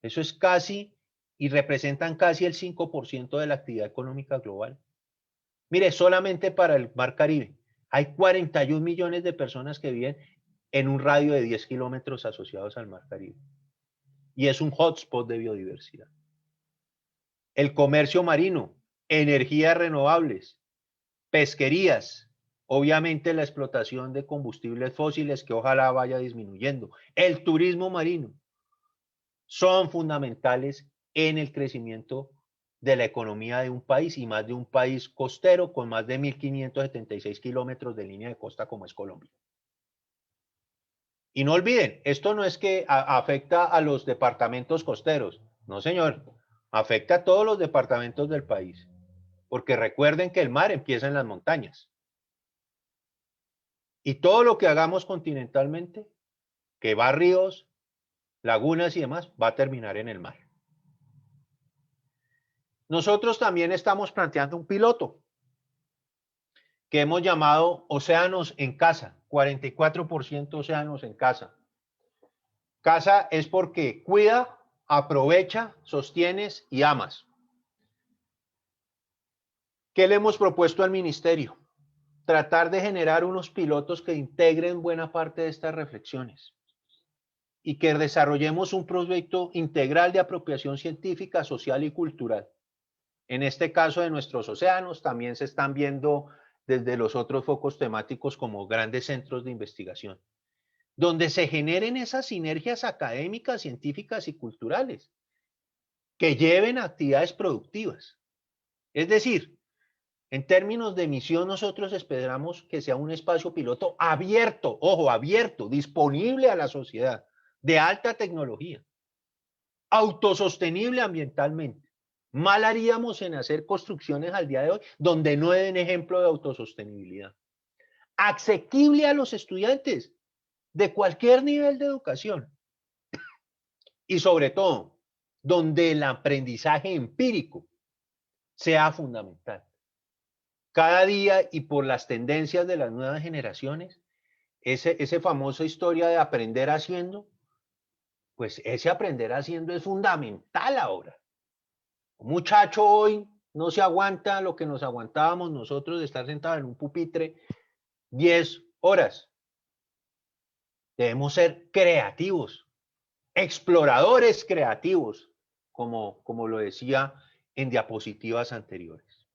Eso es casi y representan casi el 5% de la actividad económica global. Mire, solamente para el Mar Caribe hay 41 millones de personas que viven en un radio de 10 kilómetros asociados al Mar Caribe. Y es un hotspot de biodiversidad. El comercio marino, energías renovables, pesquerías, obviamente la explotación de combustibles fósiles que ojalá vaya disminuyendo, el turismo marino, son fundamentales en el crecimiento de la economía de un país y más de un país costero con más de 1.576 kilómetros de línea de costa como es Colombia. Y no olviden, esto no es que afecta a los departamentos costeros, no señor, afecta a todos los departamentos del país, porque recuerden que el mar empieza en las montañas. Y todo lo que hagamos continentalmente, que va a ríos, lagunas y demás, va a terminar en el mar. Nosotros también estamos planteando un piloto que hemos llamado Océanos en Casa, 44% océanos en casa. Casa es porque cuida, aprovecha, sostienes y amas. ¿Qué le hemos propuesto al ministerio? tratar de generar unos pilotos que integren buena parte de estas reflexiones y que desarrollemos un proyecto integral de apropiación científica, social y cultural. En este caso de nuestros océanos, también se están viendo desde los otros focos temáticos como grandes centros de investigación, donde se generen esas sinergias académicas, científicas y culturales que lleven a actividades productivas. Es decir, en términos de misión, nosotros esperamos que sea un espacio piloto abierto, ojo, abierto, disponible a la sociedad, de alta tecnología, autosostenible ambientalmente. Mal haríamos en hacer construcciones al día de hoy donde no den ejemplo de autosostenibilidad. Asequible a los estudiantes de cualquier nivel de educación. Y sobre todo, donde el aprendizaje empírico sea fundamental. Cada día y por las tendencias de las nuevas generaciones, ese famoso historia de aprender haciendo, pues ese aprender haciendo es fundamental ahora. Un muchacho hoy no se aguanta lo que nos aguantábamos nosotros de estar sentados en un pupitre 10 horas. Debemos ser creativos, exploradores creativos, como lo decía en diapositivas anteriores.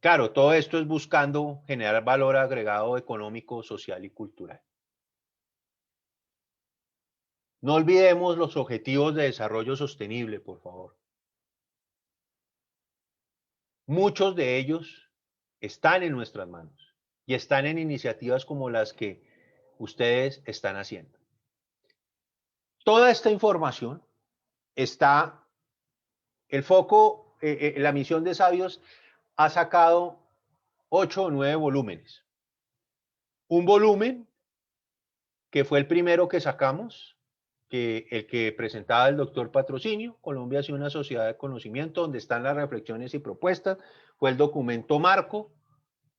Claro, todo esto es buscando generar valor agregado económico, social y cultural. No olvidemos los objetivos de desarrollo sostenible, por favor. Muchos de ellos están en nuestras manos y están en iniciativas como las que ustedes están haciendo. Toda esta información está, el foco, la misión de Sabios ha sacado 8 o 9 volúmenes. Un volumen que fue el primero que sacamos, el que presentaba el doctor Patrocinio, Colombia ha sido una sociedad de conocimiento, donde están las reflexiones y propuestas, fue el documento marco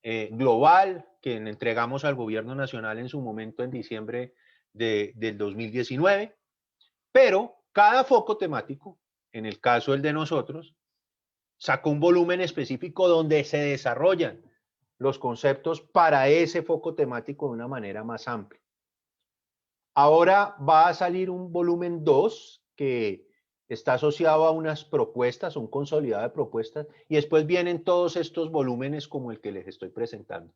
global que le entregamos al gobierno nacional en su momento en diciembre del 2019, pero cada foco temático, en el caso el de nosotros, sacó un volumen específico donde se desarrollan los conceptos para ese foco temático de una manera más amplia. Ahora va a salir un volumen 2 que está asociado a unas propuestas, un consolidado de propuestas, y después vienen todos estos volúmenes como el que les estoy presentando.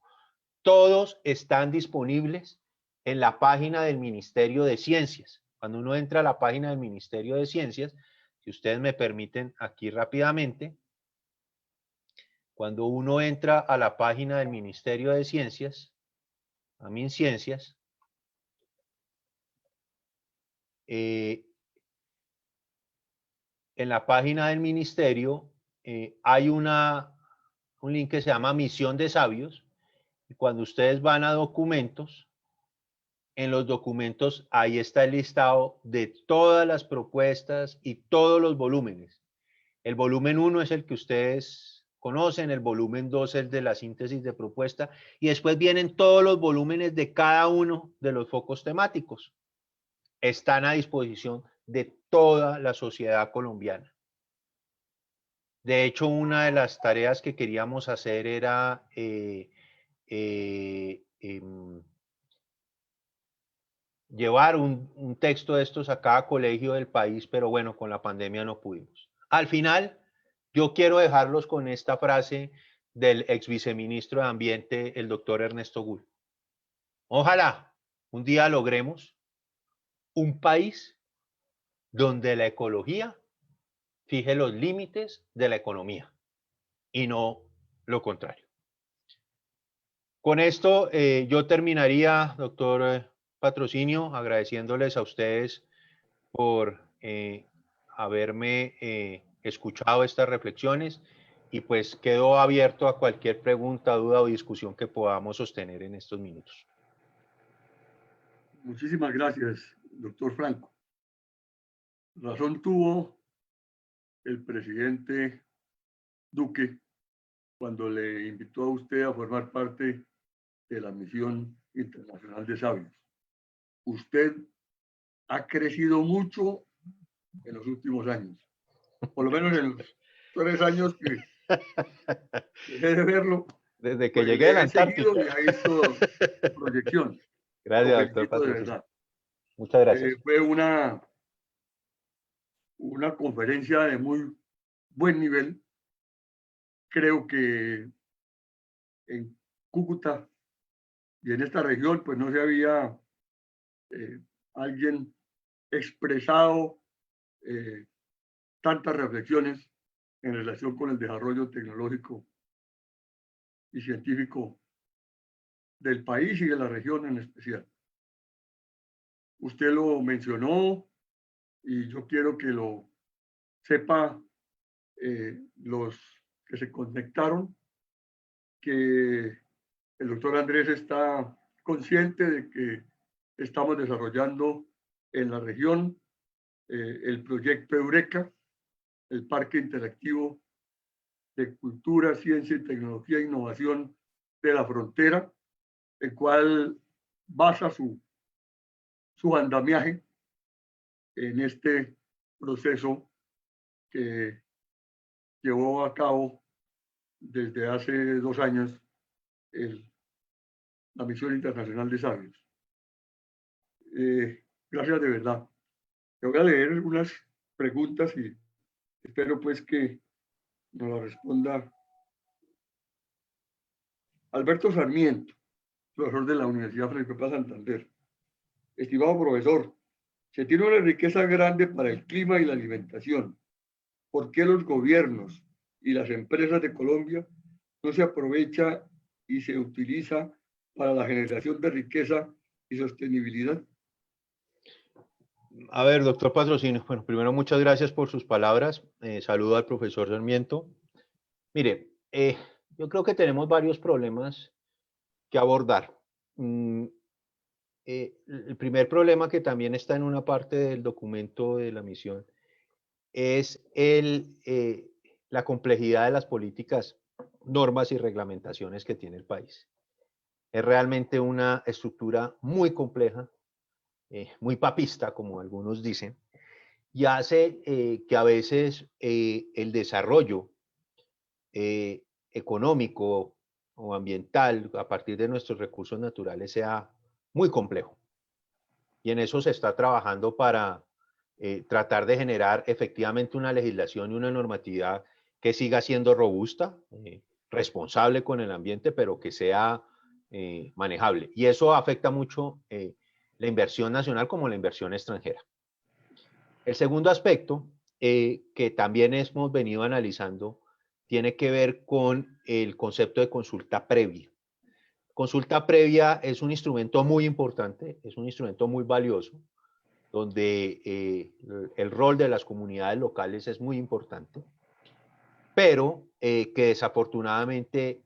Todos están disponibles en la página del Ministerio de Ciencias. Cuando uno entra a la página del Ministerio de Ciencias, si ustedes me permiten aquí rápidamente, cuando uno entra a la página del Ministerio de Ciencias, a MinCiencias, en la página del ministerio hay un link que se llama Misión de Sabios, y cuando ustedes van a documentos, en los documentos ahí está el listado de todas las propuestas y todos los volúmenes. El volumen 1 es el que ustedes conocen, el volumen 2 es el de la síntesis de propuesta, y después vienen todos los volúmenes de cada uno de los focos temáticos. Están a disposición de toda la sociedad colombiana. De hecho, una de las tareas que queríamos hacer era llevar un texto de estos a cada colegio del país, pero bueno, con la pandemia no pudimos. Al final, yo quiero dejarlos con esta frase del ex viceministro de Ambiente, el doctor Ernesto Gul. Ojalá un día logremos un país donde la ecología fije los límites de la economía y no lo contrario. Con esto yo terminaría, doctor Patrocinio, agradeciéndoles a ustedes por haberme escuchado estas reflexiones, y pues quedo abierto a cualquier pregunta, duda o discusión que podamos sostener en estos minutos. Muchísimas gracias, doctor Franco. Razón tuvo el presidente Duque cuando le invitó a usted a formar parte de la Misión Internacional de Sabios. Usted ha crecido mucho en los últimos años, por lo menos en los 3 años que dejé de verlo, Desde que Pues llegué a la le he seguido Antártica. y ha visto proyección. Lo Gracias, doctor felicito de patrocinio. verdad. Muchas gracias. Fue una conferencia de muy buen nivel. Creo que en Cúcuta y en esta región, pues no se había alguien expresado tantas reflexiones en relación con el desarrollo tecnológico y científico del país y de la región en especial. Usted lo mencionó y yo quiero que lo sepa los que se conectaron, que el doctor Andrés está consciente de que estamos desarrollando en la región el proyecto Eureka, el Parque Interactivo de Cultura, Ciencia y Tecnología e Innovación de la Frontera, el cual basa su andamiaje en este proceso que llevó a cabo desde hace 2 años la Misión Internacional de Sabios. Gracias de verdad. Te voy a leer unas preguntas y espero pues que nos la responda Alberto Sarmiento, profesor de la Universidad Fray Pepa Santander. Estimado profesor, se tiene una riqueza grande para el clima y la alimentación. ¿Por qué los gobiernos y las empresas de Colombia no se aprovecha y se utiliza para la generación de riqueza y sostenibilidad? A ver, doctor Patrocinio, bueno, primero muchas gracias por sus palabras. Saludo al profesor Sarmiento. Mire, yo creo que tenemos varios problemas que abordar. El primer problema, que también está en una parte del documento de la misión, es la complejidad de las políticas, normas y reglamentaciones que tiene el país. Es realmente una estructura muy compleja, muy papista, como algunos dicen, y hace que a veces el desarrollo económico o ambiental a partir de nuestros recursos naturales sea muy complejo. Y en eso se está trabajando para tratar de generar efectivamente una legislación y una normatividad que siga siendo robusta, responsable con el ambiente, pero que sea manejable. Y eso afecta mucho la inversión nacional como la inversión extranjera. El segundo aspecto que también hemos venido analizando tiene que ver con el concepto de consulta previa. Consulta previa es un instrumento muy importante, es un instrumento muy valioso, donde el rol de las comunidades locales es muy importante, pero que desafortunadamente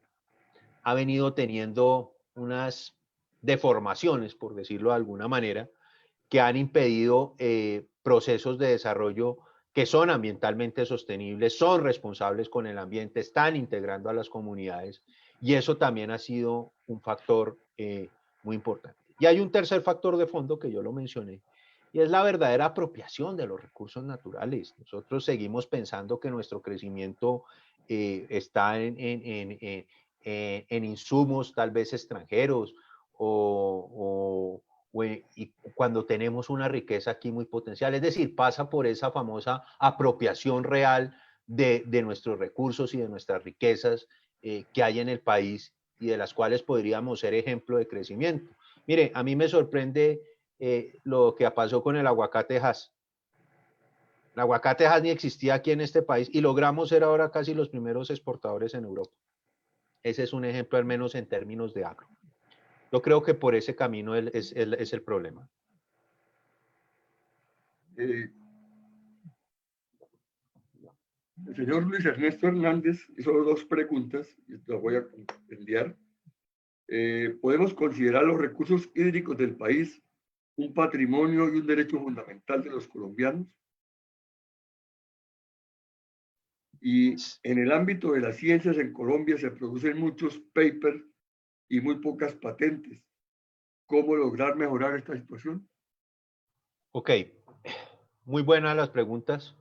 ha venido teniendo unas deformaciones, por decirlo de alguna manera, que han impedido procesos de desarrollo que son ambientalmente sostenibles, son responsables con el ambiente, están integrando a las comunidades, y eso también ha sido un factor muy importante. Y hay un tercer factor de fondo que yo lo mencioné, y es la verdadera apropiación de los recursos naturales. Nosotros seguimos pensando que nuestro crecimiento está en insumos tal vez extranjeros y cuando tenemos una riqueza aquí muy potencial, es decir, pasa por esa famosa apropiación real de nuestros recursos y de nuestras riquezas que hay en el país y de las cuales podríamos ser ejemplo de crecimiento. Mire, a mí me sorprende lo que pasó con el aguacate Hass. El aguacate Hass ni existía aquí en este país y logramos ser ahora casi los primeros exportadores en Europa. Ese es un ejemplo, al menos en términos de agro. Yo creo que por ese camino es el problema. El señor Luis Ernesto Hernández hizo 2 preguntas y las voy a enviar. ¿Podemos considerar los recursos hídricos del país un patrimonio y un derecho fundamental de los colombianos? Y en el ámbito de las ciencias en Colombia se producen muchos papers y muy pocas patentes. ¿Cómo lograr mejorar esta situación? Ok, muy buenas las preguntas.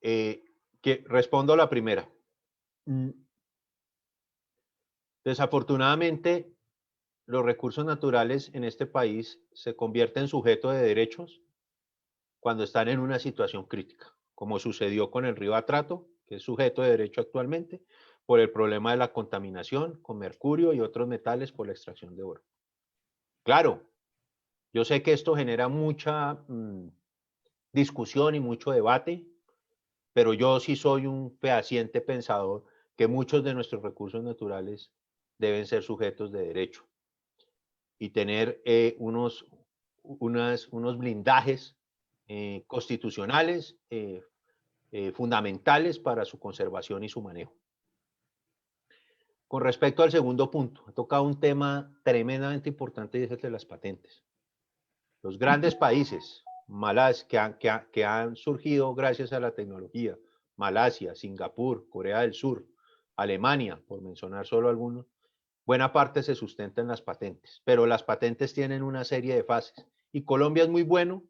Que respondo a la primera. Desafortunadamente, los recursos naturales en este país se convierten en sujeto de derechos cuando están en una situación crítica, como sucedió con el río Atrato, que es sujeto de derecho actualmente, por el problema de la contaminación con mercurio y otros metales por la extracción de oro. Claro, yo sé que esto genera mucha discusión y mucho debate, pero yo sí soy un fehaciente pensador que muchos de nuestros recursos naturales deben ser sujetos de derecho y tener unos blindajes constitucionales fundamentales para su conservación y su manejo. Con respecto al segundo punto, ha tocado un tema tremendamente importante y es el de las patentes. Los grandes países que han surgido gracias a la tecnología, Malasia, Singapur, Corea del Sur, Alemania, por mencionar solo algunos, buena parte se sustenta en las patentes, pero las patentes tienen una serie de fases y Colombia es muy bueno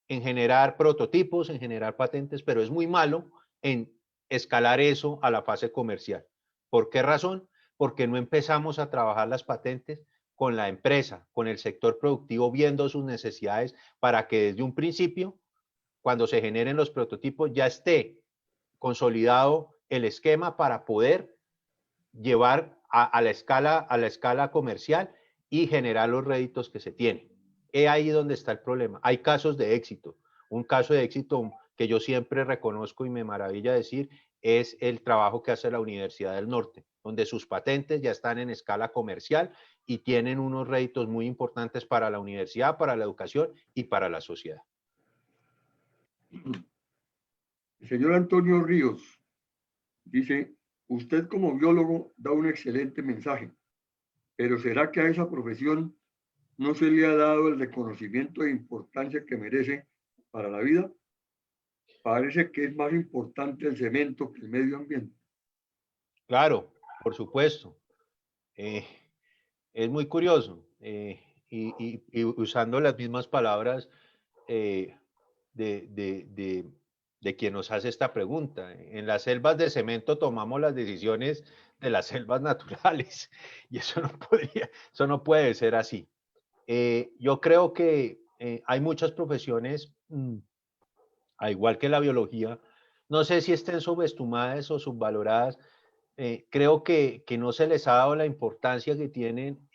en generar prototipos, en generar patentes, pero es muy malo en escalar eso a la fase comercial. ¿Por qué razón? Porque no empezamos a trabajar las patentes con la empresa, con el sector productivo, viendo sus necesidades para que desde un principio, cuando se generen los prototipos, ya esté consolidado el esquema para poder llevar a la escala comercial y generar los réditos que se tienen. Es ahí donde está el problema. Hay casos de éxito. Un caso de éxito que yo siempre reconozco y me maravilla decir es el trabajo que hace la Universidad del Norte, donde sus patentes ya están en escala comercial y tienen unos réditos muy importantes para la universidad, para la educación y para la sociedad. El señor Antonio Ríos dice, usted como biólogo da un excelente mensaje, pero ¿será que a esa profesión no se le ha dado el reconocimiento e importancia que merece para la vida? Parece que es más importante el cemento que el medio ambiente. Claro, por supuesto. Es muy curioso y usando las mismas palabras de quien nos hace esta pregunta. En las selvas de cemento tomamos las decisiones de las selvas naturales y eso no puede ser así. Yo creo que hay muchas profesiones, al igual que la biología, no sé si estén subestimadas o subvaloradas. Creo que no se les ha dado la importancia que tienen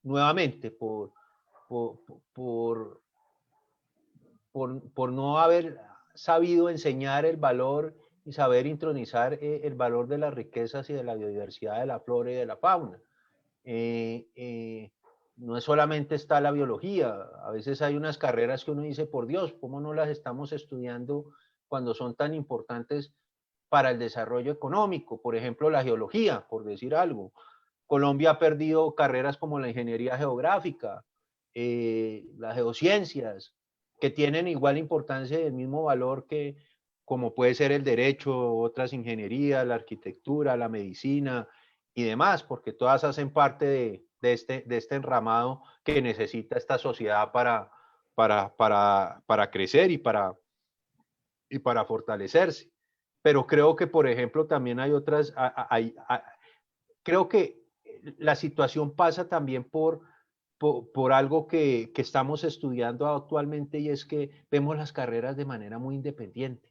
nuevamente por, por, por no haber sabido enseñar el valor y saber intronizar el valor de las riquezas y de la biodiversidad de la flora y de la fauna. No es solamente está la biología, a veces hay unas carreras que uno dice, por Dios, ¿cómo no las estamos estudiando cuando son tan importantes para el desarrollo económico? Por ejemplo, la geología, por decir algo. Colombia ha perdido carreras como la ingeniería geográfica, las geociencias, que tienen igual importancia y el mismo valor que como puede ser el derecho, otras ingenierías, la arquitectura, la medicina y demás, porque todas hacen parte de este enramado que necesita esta sociedad para crecer y para fortalecerse. Pero creo que, por ejemplo, también hay otras, creo que la situación pasa también por algo que estamos estudiando actualmente y es que vemos las carreras de manera muy independiente.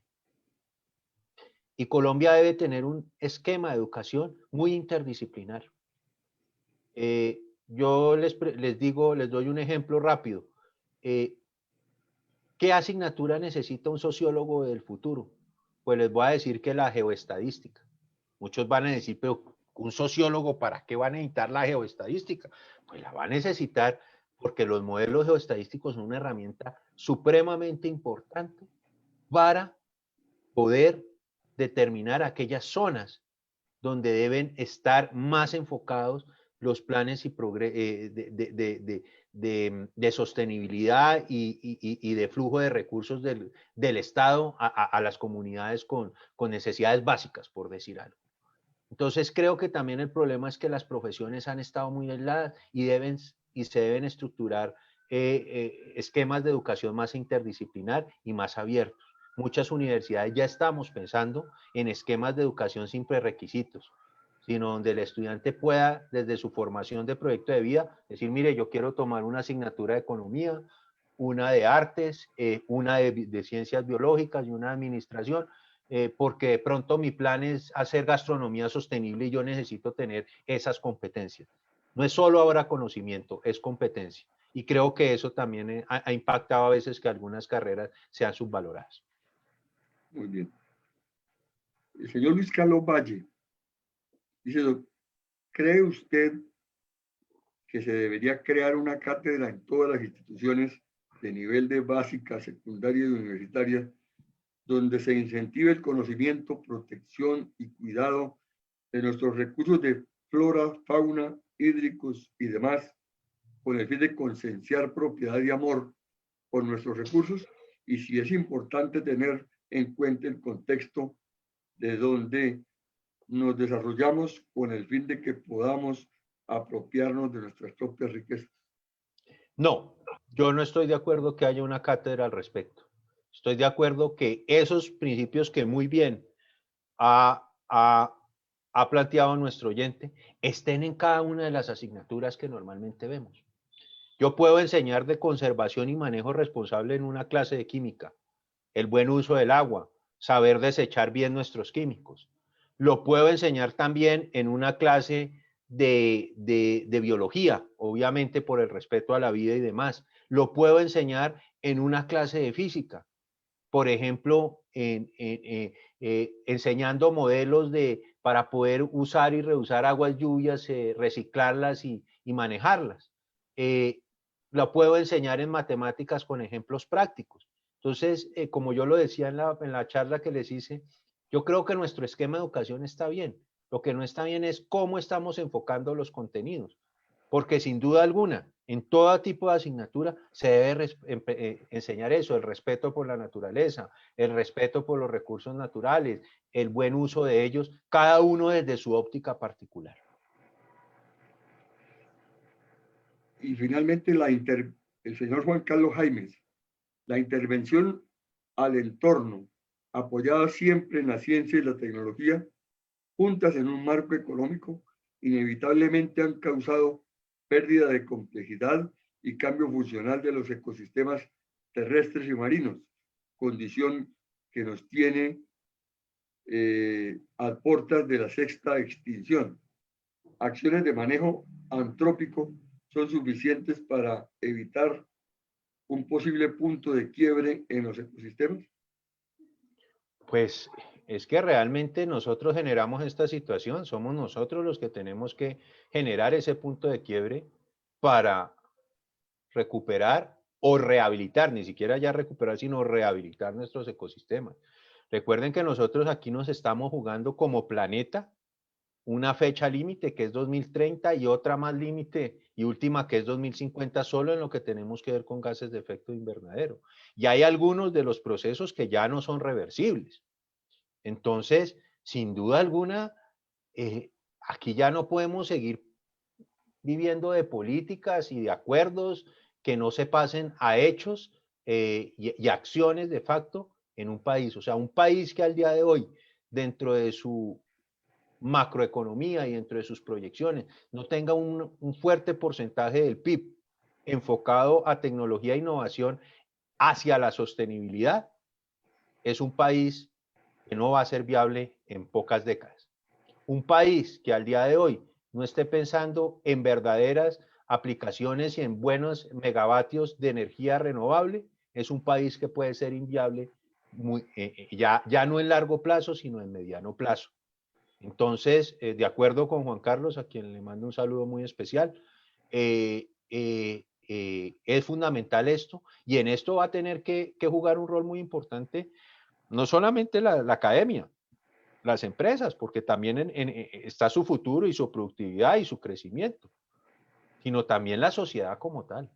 Y Colombia debe tener un esquema de educación muy interdisciplinar. Yo les doy un ejemplo rápido. ¿Qué asignatura necesita un sociólogo del futuro? Pues les voy a decir que la geoestadística. Muchos van a decir, pero un sociólogo, ¿para qué va a necesitar la geoestadística? Pues la va a necesitar porque los modelos geoestadísticos son una herramienta supremamente importante para poder determinar aquellas zonas donde deben estar más enfocados los planes de sostenibilidad y de flujo de recursos del Estado a las comunidades con necesidades básicas, por decir algo. Entonces creo que también el problema es que las profesiones han estado muy aisladas y se deben estructurar esquemas de educación más interdisciplinar y más abiertos. Muchas universidades ya estamos pensando en esquemas de educación sin prerequisitos. sino donde el estudiante pueda, desde su formación de proyecto de vida, decir, mire, yo quiero tomar una asignatura de economía, una de artes, una de ciencias biológicas y una de administración, porque de pronto mi plan es hacer gastronomía sostenible y yo necesito tener esas competencias. No es solo ahora conocimiento, es competencia. Y creo que eso también ha impactado a veces que algunas carreras sean subvaloradas. Muy bien. El señor Luis Carlos Valle dice, ¿cree usted que se debería crear una cátedra en todas las instituciones de nivel de básica, secundaria y universitaria, donde se incentive el conocimiento, protección y cuidado de nuestros recursos de flora, fauna, hídricos y demás, con el fin de concienciar propiedad y amor por nuestros recursos? Y si es importante tener en cuenta el contexto de donde nos desarrollamos con el fin de que podamos apropiarnos de nuestras propias riquezas. No, yo no estoy de acuerdo que haya una cátedra al respecto. Estoy de acuerdo que esos principios que muy bien ha planteado nuestro oyente estén en cada una de las asignaturas que normalmente vemos. Yo puedo enseñar de conservación y manejo responsable en una clase de química, el buen uso del agua, saber desechar bien nuestros químicos. Lo puedo enseñar también en una clase de biología, obviamente por el respeto a la vida y demás. Lo puedo enseñar en una clase de física, por ejemplo, enseñando modelos para poder usar y reusar aguas lluvias, reciclarlas y manejarlas. Lo puedo enseñar en matemáticas con ejemplos prácticos. Entonces, como yo lo decía en la charla que les hice, yo creo que nuestro esquema de educación está bien. Lo que no está bien es cómo estamos enfocando los contenidos. Porque sin duda alguna, en todo tipo de asignatura se debe enseñar eso, el respeto por la naturaleza, el respeto por los recursos naturales, el buen uso de ellos, cada uno desde su óptica particular. Y finalmente, el señor Juan Carlos Jaimes, la intervención al entorno, apoyada siempre en la ciencia y la tecnología, juntas en un marco económico, inevitablemente han causado pérdida de complejidad y cambio funcional de los ecosistemas terrestres y marinos, condición que nos tiene a puertas de la sexta extinción. Acciones de manejo antrópico son suficientes para evitar un posible punto de quiebre en los ecosistemas. Pues es que realmente nosotros generamos esta situación, somos nosotros los que tenemos que generar ese punto de quiebre para recuperar o rehabilitar, ni siquiera ya recuperar, sino rehabilitar nuestros ecosistemas. Recuerden que nosotros aquí nos estamos jugando como planeta una fecha límite que es 2030 y otra más límite y última que es 2050 solo en lo que tenemos que ver con gases de efecto invernadero. Y hay algunos de los procesos que ya no son reversibles. Entonces, sin duda alguna, aquí ya no podemos seguir viviendo de políticas y de acuerdos que no se pasen a hechos y acciones de facto en un país. O sea, un país que al día de hoy, dentro de su macroeconomía y dentro de sus proyecciones, no tenga un fuerte porcentaje del PIB enfocado a tecnología e innovación hacia la sostenibilidad, es un país que no va a ser viable en pocas décadas. Un país que al día de hoy no esté pensando en verdaderas aplicaciones y en buenos megavatios de energía renovable, es un país que puede ser inviable ya no en largo plazo, sino en mediano plazo. Entonces, de acuerdo con Juan Carlos, a quien le mando un saludo muy especial, es fundamental esto, y en esto va a tener que jugar un rol muy importante, no solamente la academia, las empresas, porque también está su futuro y su productividad y su crecimiento, sino también la sociedad como tal.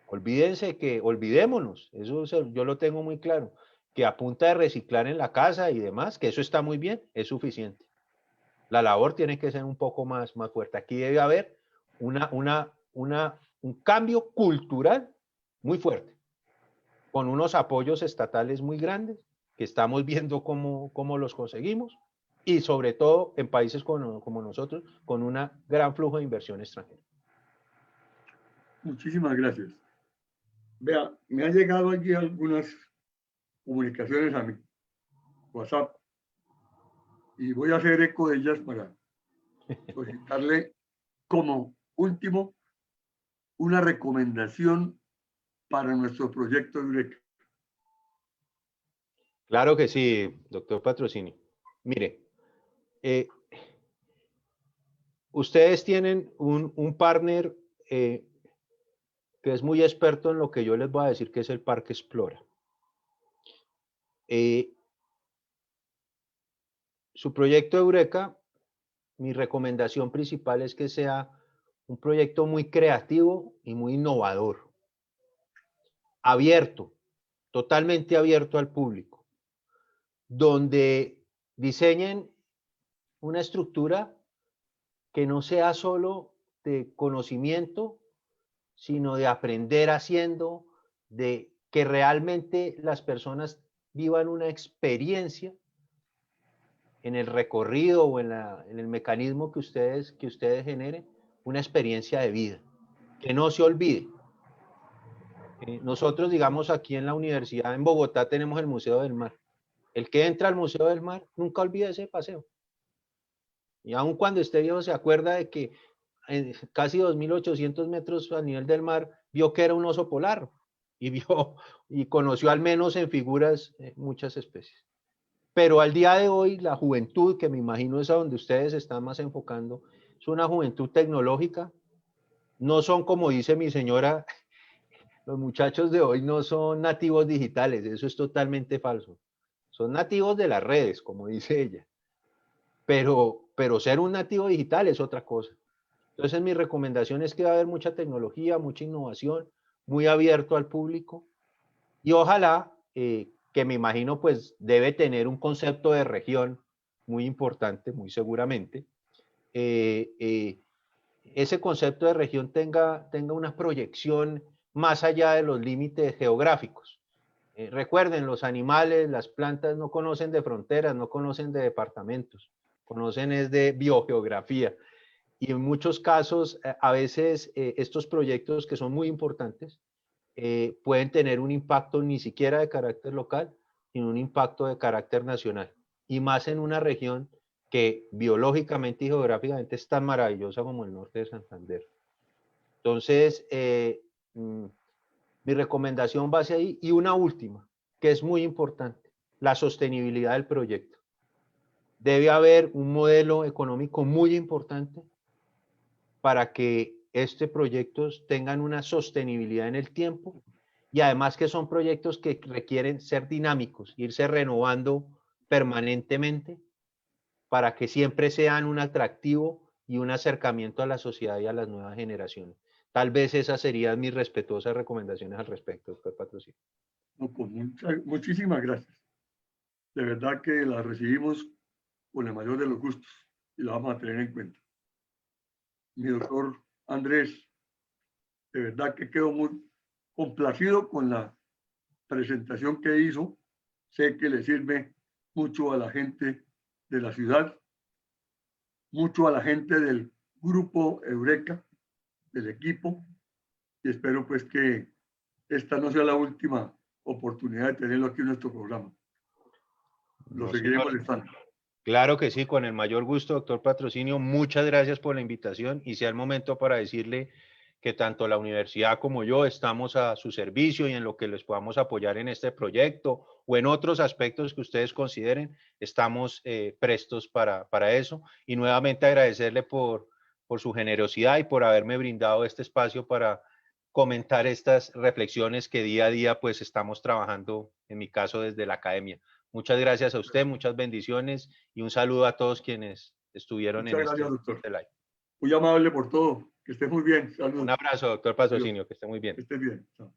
Olvidémonos, eso yo lo tengo muy claro, que a punta de reciclar en la casa y demás, que eso está muy bien, es suficiente. La labor tiene que ser un poco más fuerte. Aquí debe haber un cambio cultural muy fuerte, con unos apoyos estatales muy grandes, que estamos viendo cómo los conseguimos, y sobre todo en países como nosotros, con un gran flujo de inversión extranjera. Muchísimas gracias. Vea, me han llegado aquí algunas comunicaciones a mi WhatsApp y voy a hacer eco de ellas para solicitarle como último una recomendación para nuestro proyecto Eureka. Claro que sí, doctor Patrocinio. Mire, ustedes tienen un partner que es muy experto en lo que yo les voy a decir, que es el Parque Explora. Su proyecto Eureka, mi recomendación principal es que sea un proyecto muy creativo y muy innovador, abierto, totalmente abierto al público, donde diseñen una estructura que no sea solo de conocimiento, sino de aprender haciendo, de que realmente las personas vivan una experiencia en el recorrido o en el mecanismo que ustedes generen, una experiencia de vida, que no se olvide. Nosotros, digamos, aquí en la universidad, en Bogotá, tenemos el Museo del Mar. El que entra al Museo del Mar, nunca olvida ese paseo. Y aun cuando esté viejo, se acuerda de que en casi 2.800 metros a nivel del mar, vio que era un oso polar y conoció al menos en figuras muchas especies. Pero al día de hoy, la juventud, que me imagino es a donde ustedes están más enfocando, es una juventud tecnológica. No son, como dice mi señora, los muchachos de hoy no son nativos digitales, eso es totalmente falso. Son nativos de las redes, como dice ella. Pero ser un nativo digital es otra cosa. Entonces mi recomendación es que va a haber mucha tecnología, mucha innovación, muy abierto al público y ojalá que me imagino pues debe tener un concepto de región muy importante, muy seguramente. Ese concepto de región tenga una proyección más allá de los límites geográficos. Recuerden, los animales, las plantas no conocen de fronteras, no conocen de departamentos, conocen es de biogeografía. Y en muchos casos, a veces estos proyectos que son muy importantes pueden tener un impacto ni siquiera de carácter local, sino un impacto de carácter nacional. Y más en una región que biológicamente y geográficamente es tan maravillosa como el norte de Santander. Entonces, mi recomendación va hacia ahí. Y una última, que es muy importante, la sostenibilidad del proyecto. Debe haber un modelo económico muy importante para que estos proyectos tengan una sostenibilidad en el tiempo y además que son proyectos que requieren ser dinámicos, irse renovando permanentemente para que siempre sean un atractivo y un acercamiento a la sociedad y a las nuevas generaciones. Tal vez esas serían mis respetuosas recomendaciones al respecto, doctor Patrocinio. No, pues muchísimas gracias. De verdad que las recibimos con el mayor de los gustos y la vamos a tener en cuenta. Mi doctor Andrés, de verdad que quedo muy complacido con la presentación que hizo. Sé que le sirve mucho a la gente de la ciudad, mucho a la gente del grupo Eureka, del equipo, y espero pues que esta no sea la última oportunidad de tenerlo aquí en nuestro programa. Lo seguiré molestando. Claro que sí, con el mayor gusto, doctor Patrocinio. Muchas gracias por la invitación y sea el momento para decirle que tanto la universidad como yo estamos a su servicio y en lo que les podamos apoyar en este proyecto o en otros aspectos que ustedes consideren, estamos prestos para eso. Y nuevamente agradecerle por su generosidad y por haberme brindado este espacio para comentar estas reflexiones que día a día pues estamos trabajando, en mi caso desde la academia. Muchas gracias a usted, muchas bendiciones y un saludo a todos quienes estuvieron Muchas en gracias, doctor. este live. Muy amable por todo. Que esté muy bien. Saludos. Un abrazo, doctor Patrocinio, que esté muy bien. Que esté bien. Chao.